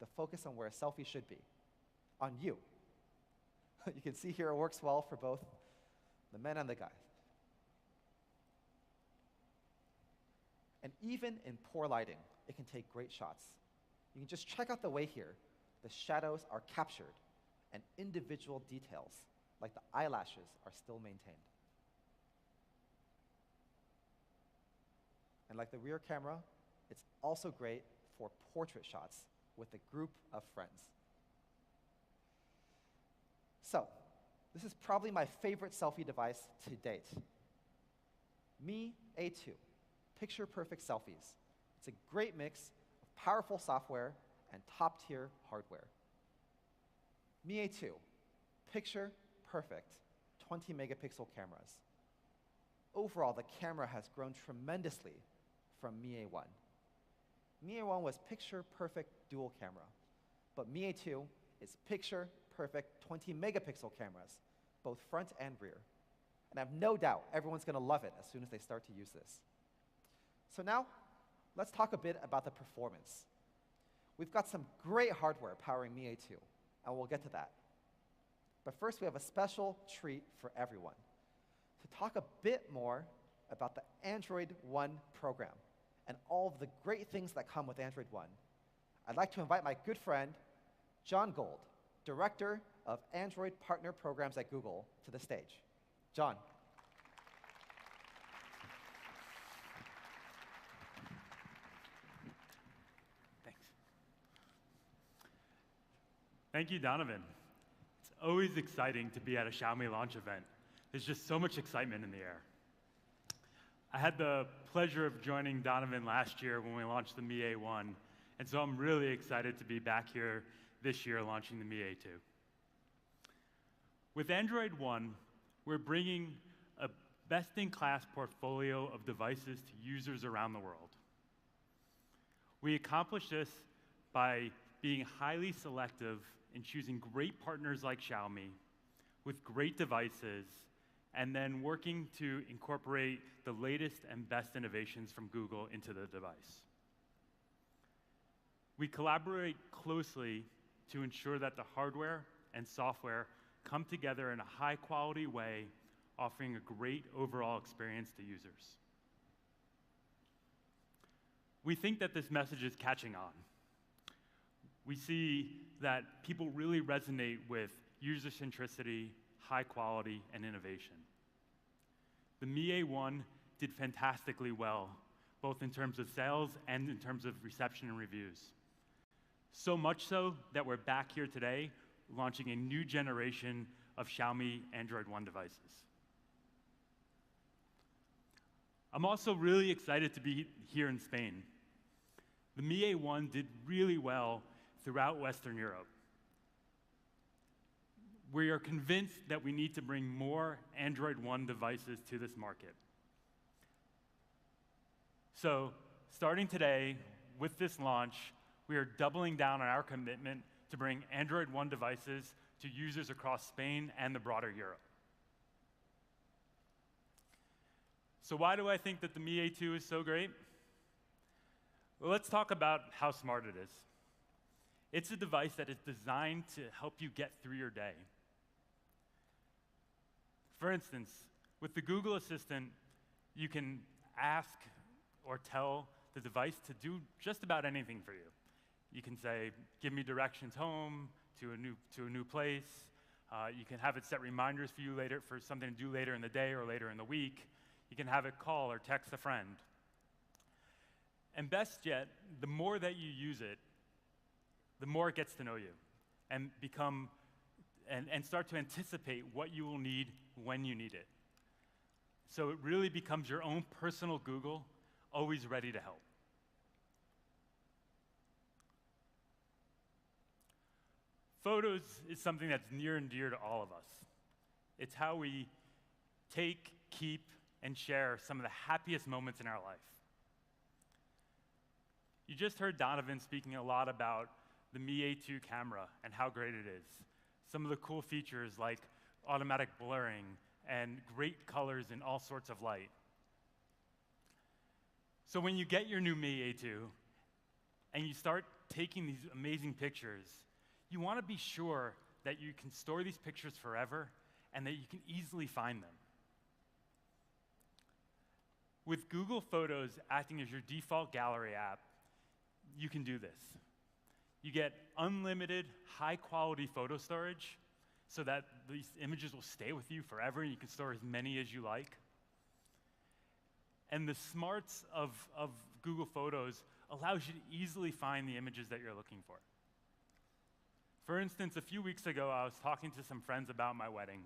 the focus on where a selfie should be, on you. You can see here it works well for both the men and the guys. And even in poor lighting, it can take great shots. You can just check out the way here the shadows are captured and individual details, like the eyelashes, are still maintained. And like the rear camera, it's also great for portrait shots with a group of friends. So, this is probably my favorite selfie device to date. Mi A2, picture-perfect selfies. It's a great mix of powerful software and top-tier hardware. Mi A2, picture-perfect 20-megapixel cameras. Overall, the camera has grown tremendously from Mi A1. Mi A1 was picture-perfect dual camera, but Mi A2 is picture-perfect 20-megapixel cameras, both front and rear. And I have no doubt everyone's going to love it as soon as they start to use this. So now, let's talk a bit about the performance. We've got some great hardware powering Mi A2, and we'll get to that. But first, we have a special treat for everyone, to talk a bit more about the Android One program and all of the great things that come with Android One. I'd like to invite my good friend, John Gold, Director of Android Partner Programs at Google, to the stage. John. Thanks. Thank you, Donovan. It's always exciting to be at a Xiaomi launch event. There's just so much excitement in the air. I had the pleasure of joining Donovan last year when we launched the Mi A1, and so I'm really excited to be back here this year launching the Mi A2. With Android One, we're bringing a best-in-class portfolio of devices to users around the world. We accomplish this by being highly selective in choosing great partners like Xiaomi with great devices, and then working to incorporate the latest and best innovations from Google into the device. We collaborate closely to ensure that the hardware and software come together in a high-quality way, offering a great overall experience to users. We think that this message is catching on. we see that people really resonate with user centricity, high quality, and innovation. The Mi A1 did fantastically well, both in terms of sales and in terms of reception and reviews. So much so that we're back here today launching a new generation of Xiaomi Android One devices. I'm also really excited to be here in Spain. The Mi A1 did really well throughout Western Europe. We are convinced that we need to bring more Android One devices to this market. So, starting today, with this launch, we are doubling down on our commitment to bring Android One devices to users across Spain and the broader Europe. So why do I think that the Mi A2 is so great? Well, let's talk about how smart it is. It's a device that is designed to help you get through your day. For instance, with the Google Assistant, you can ask or tell the device to do just about anything for you. You can say, give me directions home to a new place. You can have it set reminders for you later for something to do later in the day or later in the week. You can have it call or text a friend. And best yet, the more that you use it, the more it gets to know you and start to anticipate what you will need when you need it. So it really becomes your own personal Google, always ready to help. Photos is something that's near and dear to all of us. It's how we take, keep, and share some of the happiest moments in our life. You just heard Donovan speaking a lot about the Mi A2 camera and how great it is. Some of the cool features like automatic blurring and great colors in all sorts of light. So when you get your new Mi A2 and you start taking these amazing pictures, you want to be sure that you can store these pictures forever and that you can easily find them. With Google Photos acting as your default gallery app, you can do this. You get unlimited, high-quality photo storage so that these images will stay with you forever and you can store as many as you like. And the smarts of Google Photos allows you to easily find the images that you're looking for. For instance, a few weeks ago, I was talking to some friends about my wedding,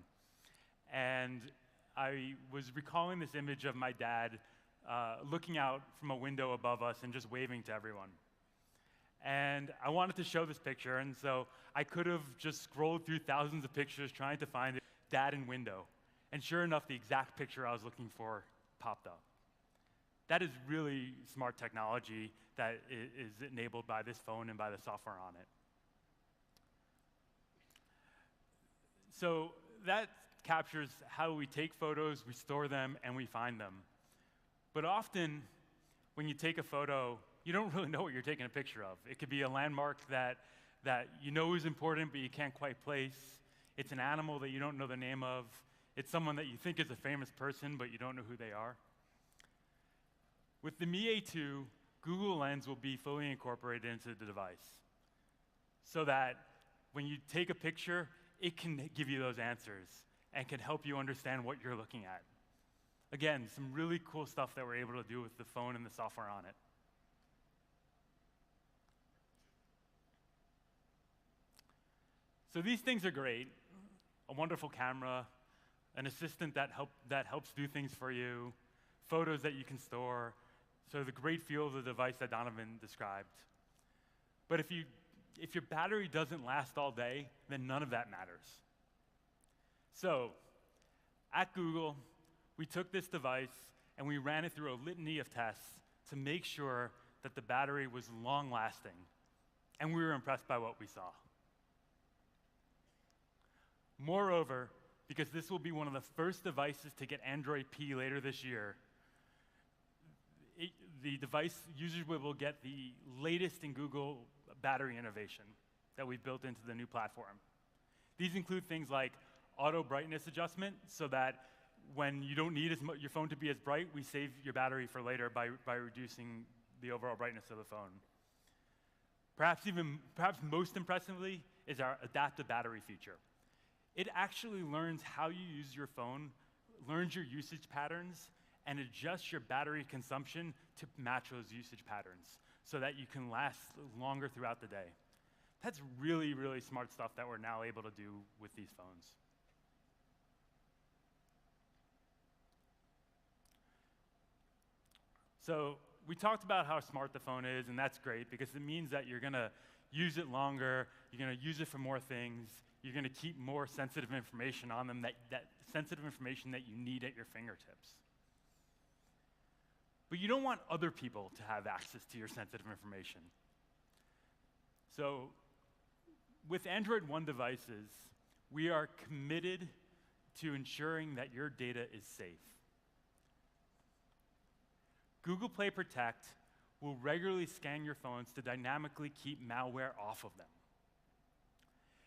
and I was recalling this image of my dad looking out from a window above us and just waving to everyone. And I wanted to show this picture, and so I could have just scrolled through thousands of pictures trying to find dad in window. And sure enough, the exact picture I was looking for popped up. That is really smart technology that is enabled by this phone and by the software on it. So that captures how we take photos, we store them, and we find them. But often, when you take a photo, you don't really know what you're taking a picture of. It could be a landmark that you know is important, but you can't quite place. It's an animal that you don't know the name of. It's someone that you think is a famous person, but you don't know who they are. With the Mi A2, Google Lens will be fully incorporated into the device so that when you take a picture, it can give you those answers and can help you understand what you're looking at. Again, some really cool stuff that we're able to do with the phone and the software on it. So these things are great. A wonderful camera, an assistant that helps do things for you, photos that you can store, so the great feel of the device that Donovan described. But if your battery doesn't last all day, then none of that matters. So, at Google, we took this device and we ran it through a litany of tests to make sure that the battery was long-lasting, and we were impressed by what we saw. Moreover, because this will be one of the first devices to get Android P later this year, the device users will get the latest in Google battery innovation that we've built into the new platform. These include things like auto brightness adjustment, so that when you don't need your phone to be as bright, we save your battery for later by reducing the overall brightness of the phone. Perhaps most impressively is our adaptive battery feature. It actually learns how you use your phone, learns your usage patterns, and adjusts your battery consumption to match those usage patterns so that you can last longer throughout the day. That's really, really smart stuff that we're now able to do with these phones. So we talked about how smart the phone is, and that's great because it means that you're gonna use it longer, you're gonna use it for more things, you're gonna keep more sensitive information on them, that sensitive information that you need at your fingertips. But you don't want other people to have access to your sensitive information. So with Android One devices, we are committed to ensuring that your data is safe. Google Play Protect will regularly scan your phones to dynamically keep malware off of them.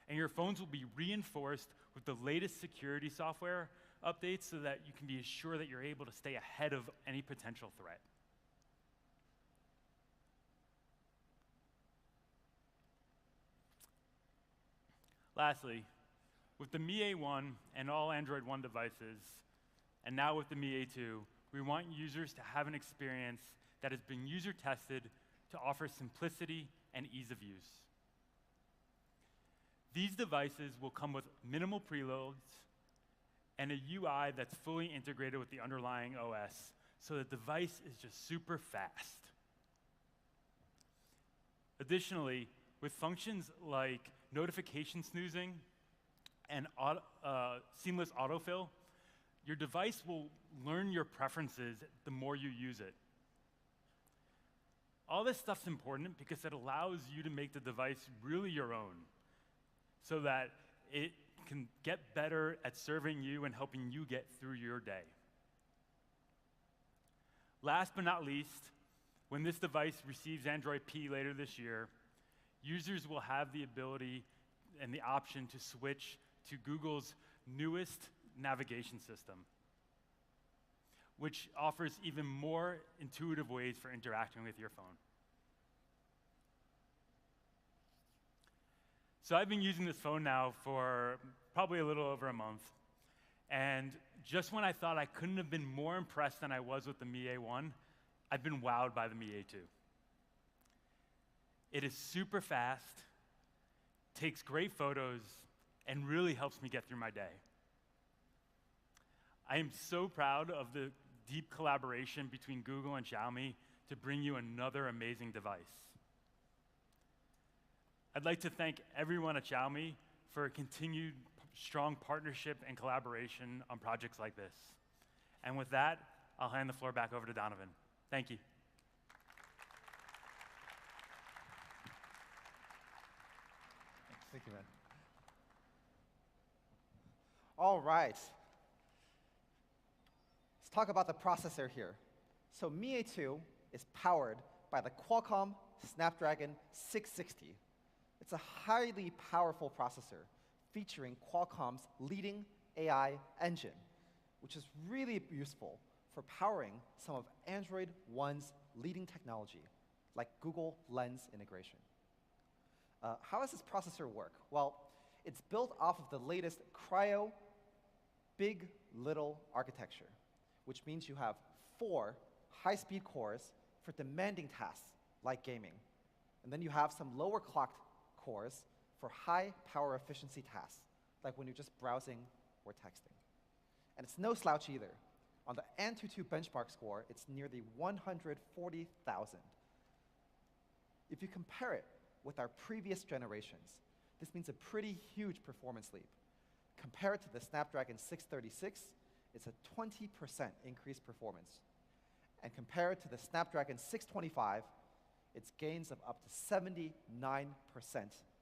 And your phones will be reinforced with the latest security software updates so that you can be assured that you're able to stay ahead of any potential threat. Lastly, with the Mi A1 and all Android One devices, and now with the Mi A2, we want users to have an experience that has been user tested to offer simplicity and ease of use. These devices will come with minimal preloads and a UI that's fully integrated with the underlying OS, so the device is just super fast. Additionally, with functions like notification snoozing and seamless autofill, your device will learn your preferences the more you use it. All this stuff's important because it allows you to make the device really your own so that it can get better at serving you and helping you get through your day. Last but not least, when this device receives Android P later this year, users will have the ability and the option to switch to Google's newest navigation system, which offers even more intuitive ways for interacting with your phone. So I've been using this phone now for probably a little over a month, and just when I thought I couldn't have been more impressed than I was with the Mi A1, I've been wowed by the Mi A2. It is super fast, takes great photos, and really helps me get through my day. I am so proud of the deep collaboration between Google and Xiaomi to bring you another amazing device. I'd like to thank everyone at Xiaomi for a continued strong partnership and collaboration on projects like this. And with that, I'll hand the floor back over to Donovan. Thank you. Thank you, man. All right. Let's talk about the processor here. So Mi A2 is powered by the Qualcomm Snapdragon 660. It's a highly powerful processor featuring Qualcomm's leading AI engine, which is really useful for powering some of Android One's leading technology, like Google Lens integration. How does this processor work? Well, it's built off of the latest Cryo Big Little architecture, which means you have 4 high-speed cores for demanding tasks like gaming. And then you have some lower clocked cores for high power efficiency tasks, like when you're just browsing or texting. And it's no slouch either. On the Antutu benchmark score, it's nearly 140,000. If you compare it with our previous generations, this means a pretty huge performance leap. Compared to the Snapdragon 636, it's a 20% increased performance. And compared to the Snapdragon 625, it's gains of up to 79%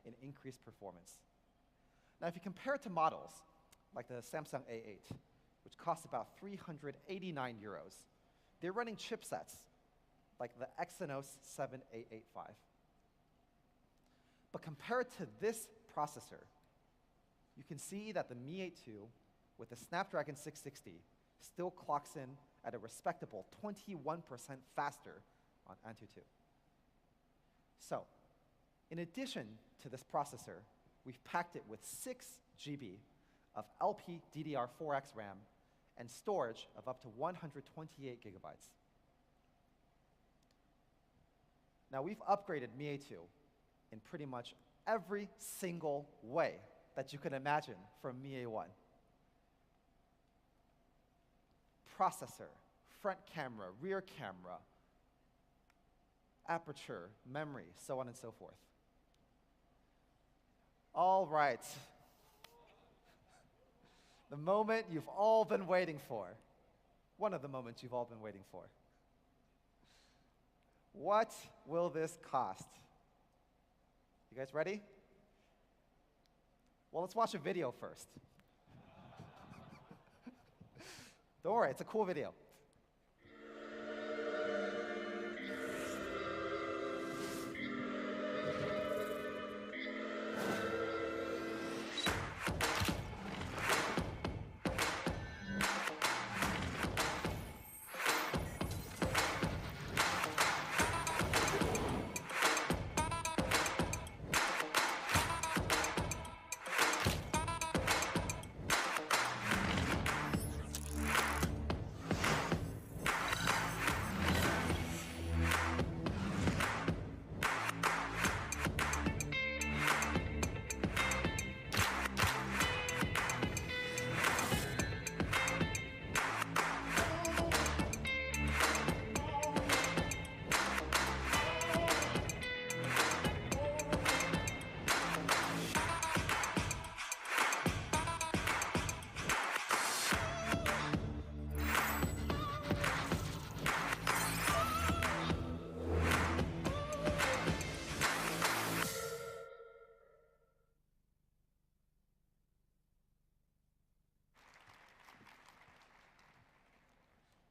in increased performance. Now, if you compare it to models like the Samsung A8, which costs about 389 euros, they're running chipsets like the Exynos 7885. But compared to this processor, you can see that the Mi A2 with the Snapdragon 660 still clocks in at a respectable 21% faster on Antutu. So, In addition to this processor, we've packed it with 6 GB of LPDDR4X RAM and storage of up to 128 gigabytes. Now, we've upgraded Mi A2 in pretty much every single way that you can imagine from Mi A1. Processor, front camera, rear camera, aperture, memory, so on and so forth. All right. The moment you've all been waiting for. One of the moments you've all been waiting for. What will this cost? You guys ready? Well, let's watch a video first. Don't worry, it's a cool video.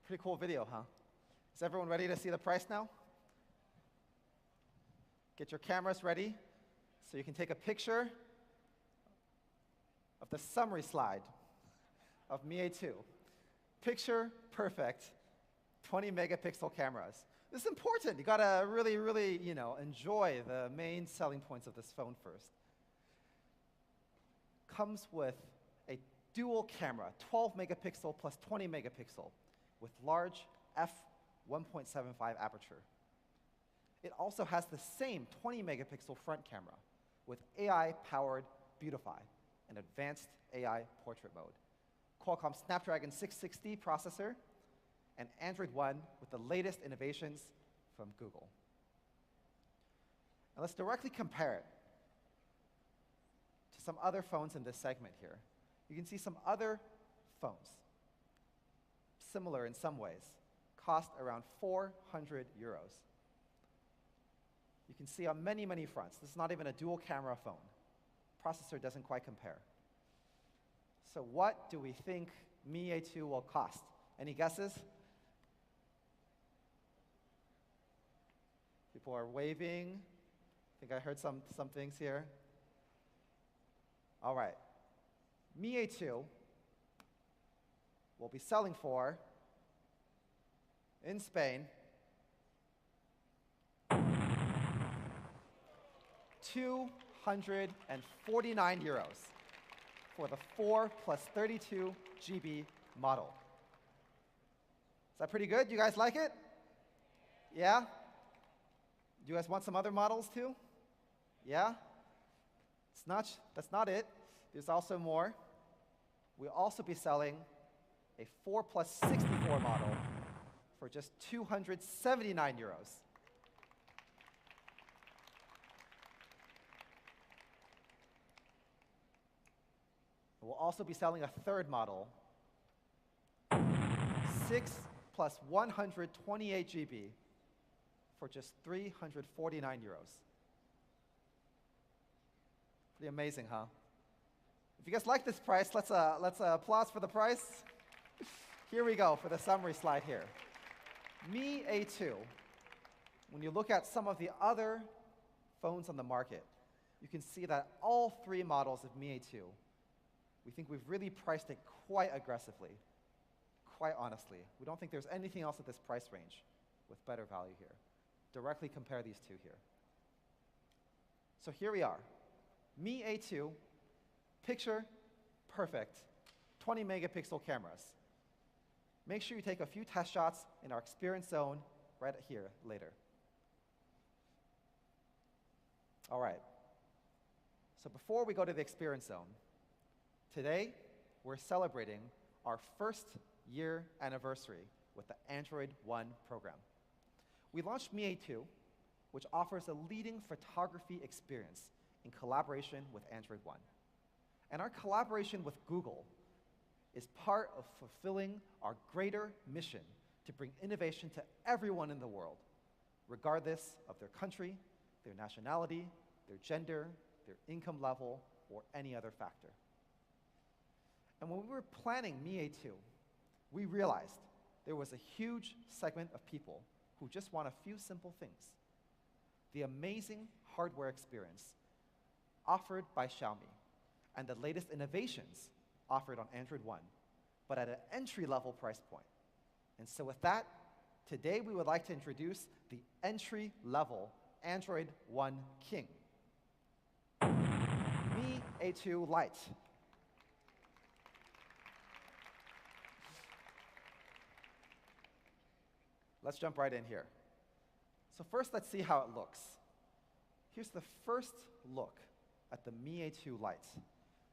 Pretty cool video, huh? Is everyone ready to see the price now? Get your cameras ready so you can take a picture of the summary slide of Mi A2. Picture perfect 20 megapixel cameras. This is important. You gotta really, enjoy the main selling points of this phone first. Comes with a dual camera, 12 megapixel plus 20 megapixel with large f1.75 aperture. It also has the same 20 megapixel front camera with AI-powered Beautify, an advanced AI portrait mode, Qualcomm Snapdragon 660 processor, and Android One with the latest innovations from Google. And let's directly compare it to some other phones in this segment here. You can see some other phones, similar in some ways, cost around 400 euros. You can see on many, many fronts, this is not even a dual camera phone. Processor doesn't quite compare. So what do we think Mi A2 will cost? Any guesses? People are waving. I think I heard some things here. All right. Mi A2 will be selling for, in Spain, 249 euros for the 4 plus 32 GB model. Is that pretty good? You guys like it? Yeah? Do you guys want some other models too? Yeah? That's not it. There's also more. We'll also be selling a 4 plus 64 model for just 279 euros. We'll also be selling a third model, 6 plus 128 GB for just 349 euros. Pretty amazing, huh? If you guys like this price, let's applause for the price. Here we go for the summary slide here. Mi A2, when you look at some of the other phones on the market, you can see that all 3 models of Mi A2, we think we've really priced it quite aggressively, quite honestly. We don't think there's anything else at this price range with better value here. Directly compare these two here. So here we are, Mi A2, picture perfect, 20 megapixel cameras. Make sure you take a few test shots in our experience zone right here later. All right. So before we go to the experience zone, today we're celebrating our first year anniversary with the Android One program. We launched Mi A2, which offers a leading photography experience in collaboration with Android One. And our collaboration with Google is part of fulfilling our greater mission to bring innovation to everyone in the world, regardless of their country, their nationality, their gender, their income level, or any other factor. And when we were planning Mi A2, we realized there was a huge segment of people who just want a few simple things. The amazing hardware experience offered by Xiaomi and the latest innovations offered on Android One, but at an entry-level price point. And so with that, today we would like to introduce the entry-level Android One King, Mi A2 Lite. Let's jump right in here. So first, let's see how it looks. Here's the first look at the Mi A2 Lite.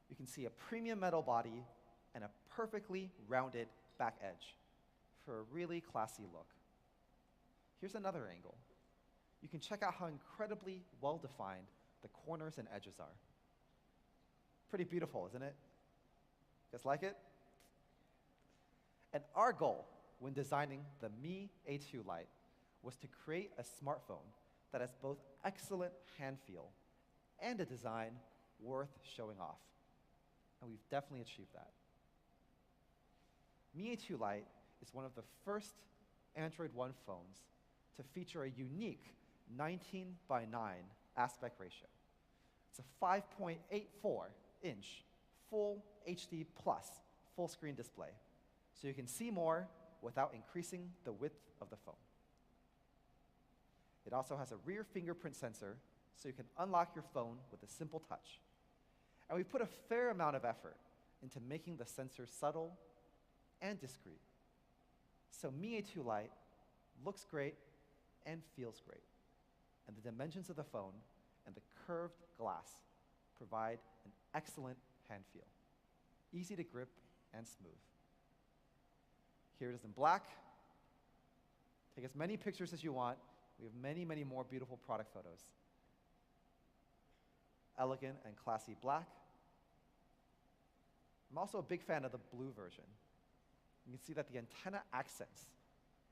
You can see a premium metal body and a perfectly rounded back edge for a really classy look. Here's another angle. You can check out how incredibly well-defined the corners and edges are. Pretty beautiful, isn't it? You guys like it? And our goal when designing the Mi A2 Lite was to create a smartphone that has both excellent hand feel and a design worth showing off. And we've definitely achieved that. Mi A2 Lite is one of the first Android One phones to feature a unique 19:9 aspect ratio. It's a 5.84-inch full HD plus full screen display, so you can see more without increasing the width of the phone. It also has a rear fingerprint sensor, so you can unlock your phone with a simple touch. And we put a fair amount of effort into making the sensor subtle and discreet. So Mi A2 Lite looks great and feels great. And the dimensions of the phone and the curved glass provide an excellent hand feel. Easy to grip and smooth. Here it is in black. Take as many pictures as you want. We have many, many more beautiful product photos. Elegant and classy black. I'm also a big fan of the blue version. You can see that the antenna accents,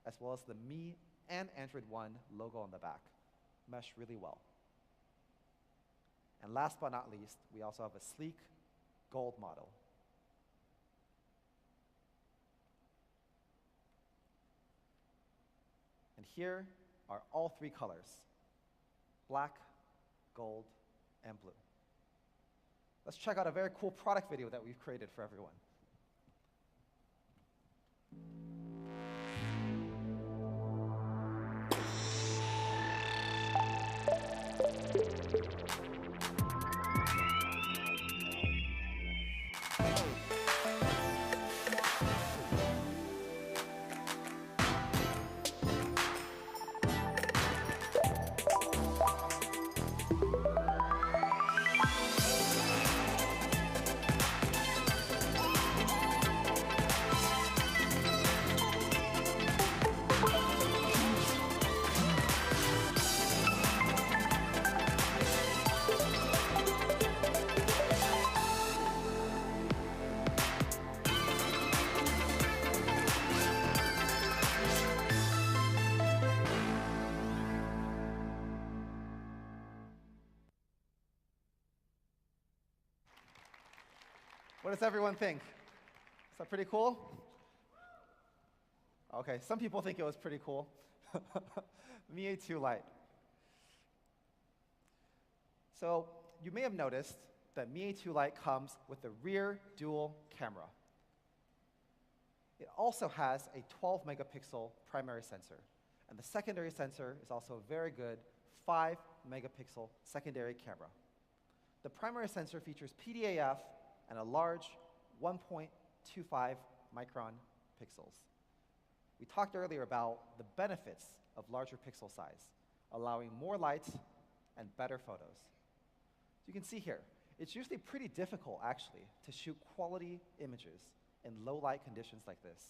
as well as the Mi and Android One logo on the back, mesh really well. And last but not least, we also have a sleek gold model. And here are all three colors: black, gold, and blue. Let's check out a very cool product video that we've created for everyone. What does everyone think? Is that pretty cool? Okay, some people think it was pretty cool. Mi A2 Lite. So you may have noticed that Mi A2 Lite comes with a rear dual camera. It also has a 12 megapixel primary sensor, and the secondary sensor is also a very good 5 megapixel secondary camera. The primary sensor features PDAF and a large 1.25 micron pixels. We talked earlier about the benefits of larger pixel size, allowing more light and better photos. So you can see here, it's usually pretty difficult actually to shoot quality images in low light conditions like this.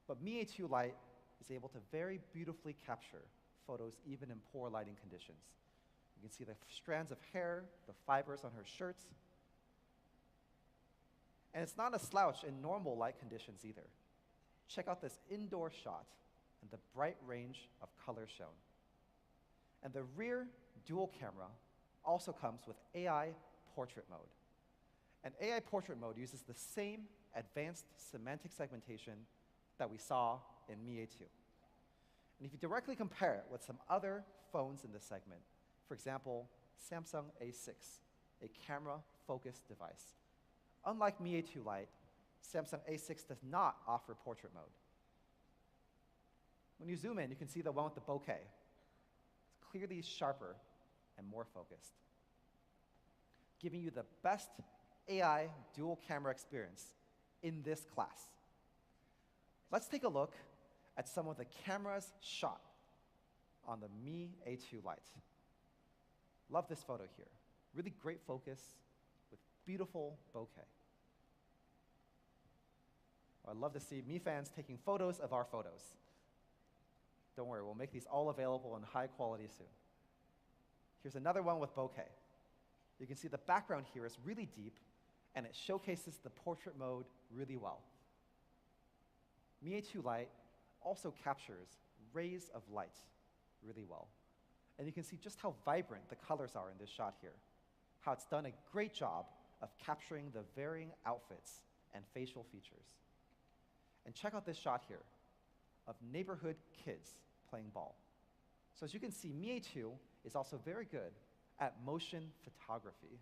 But Mi A2 Lite is able to very beautifully capture photos even in poor lighting conditions. You can see the strands of hair, the fibers on her shirts. And it's not a slouch in normal light conditions either. Check out this indoor shot and the bright range of color shown. And the rear dual camera also comes with AI portrait mode. And AI portrait mode uses the same advanced semantic segmentation that we saw in Mi A2. And if you directly compare it with some other phones in this segment, for example, Samsung A6, a camera-focused device. Unlike Mi A2 Lite, Samsung A6 does not offer portrait mode. When you zoom in, you can see the one with the bokeh. It's clearly sharper and more focused, giving you the best AI dual camera experience in this class. Let's take a look at some of the cameras shot on the Mi A2 Lite. Love this photo here. Really great focus with beautiful bokeh. I'd love to see Mi fans taking photos of our photos. Don't worry, we'll make these all available in high quality soon. Here's another one with bokeh. You can see the background here is really deep, and it showcases the portrait mode really well. Mi A2 Lite also captures rays of light really well. And you can see just how vibrant the colors are in this shot here, how it's done a great job of capturing the varying outfits and facial features. And check out this shot here of neighborhood kids playing ball. So as you can see, Mi A2 is also very good at motion photography.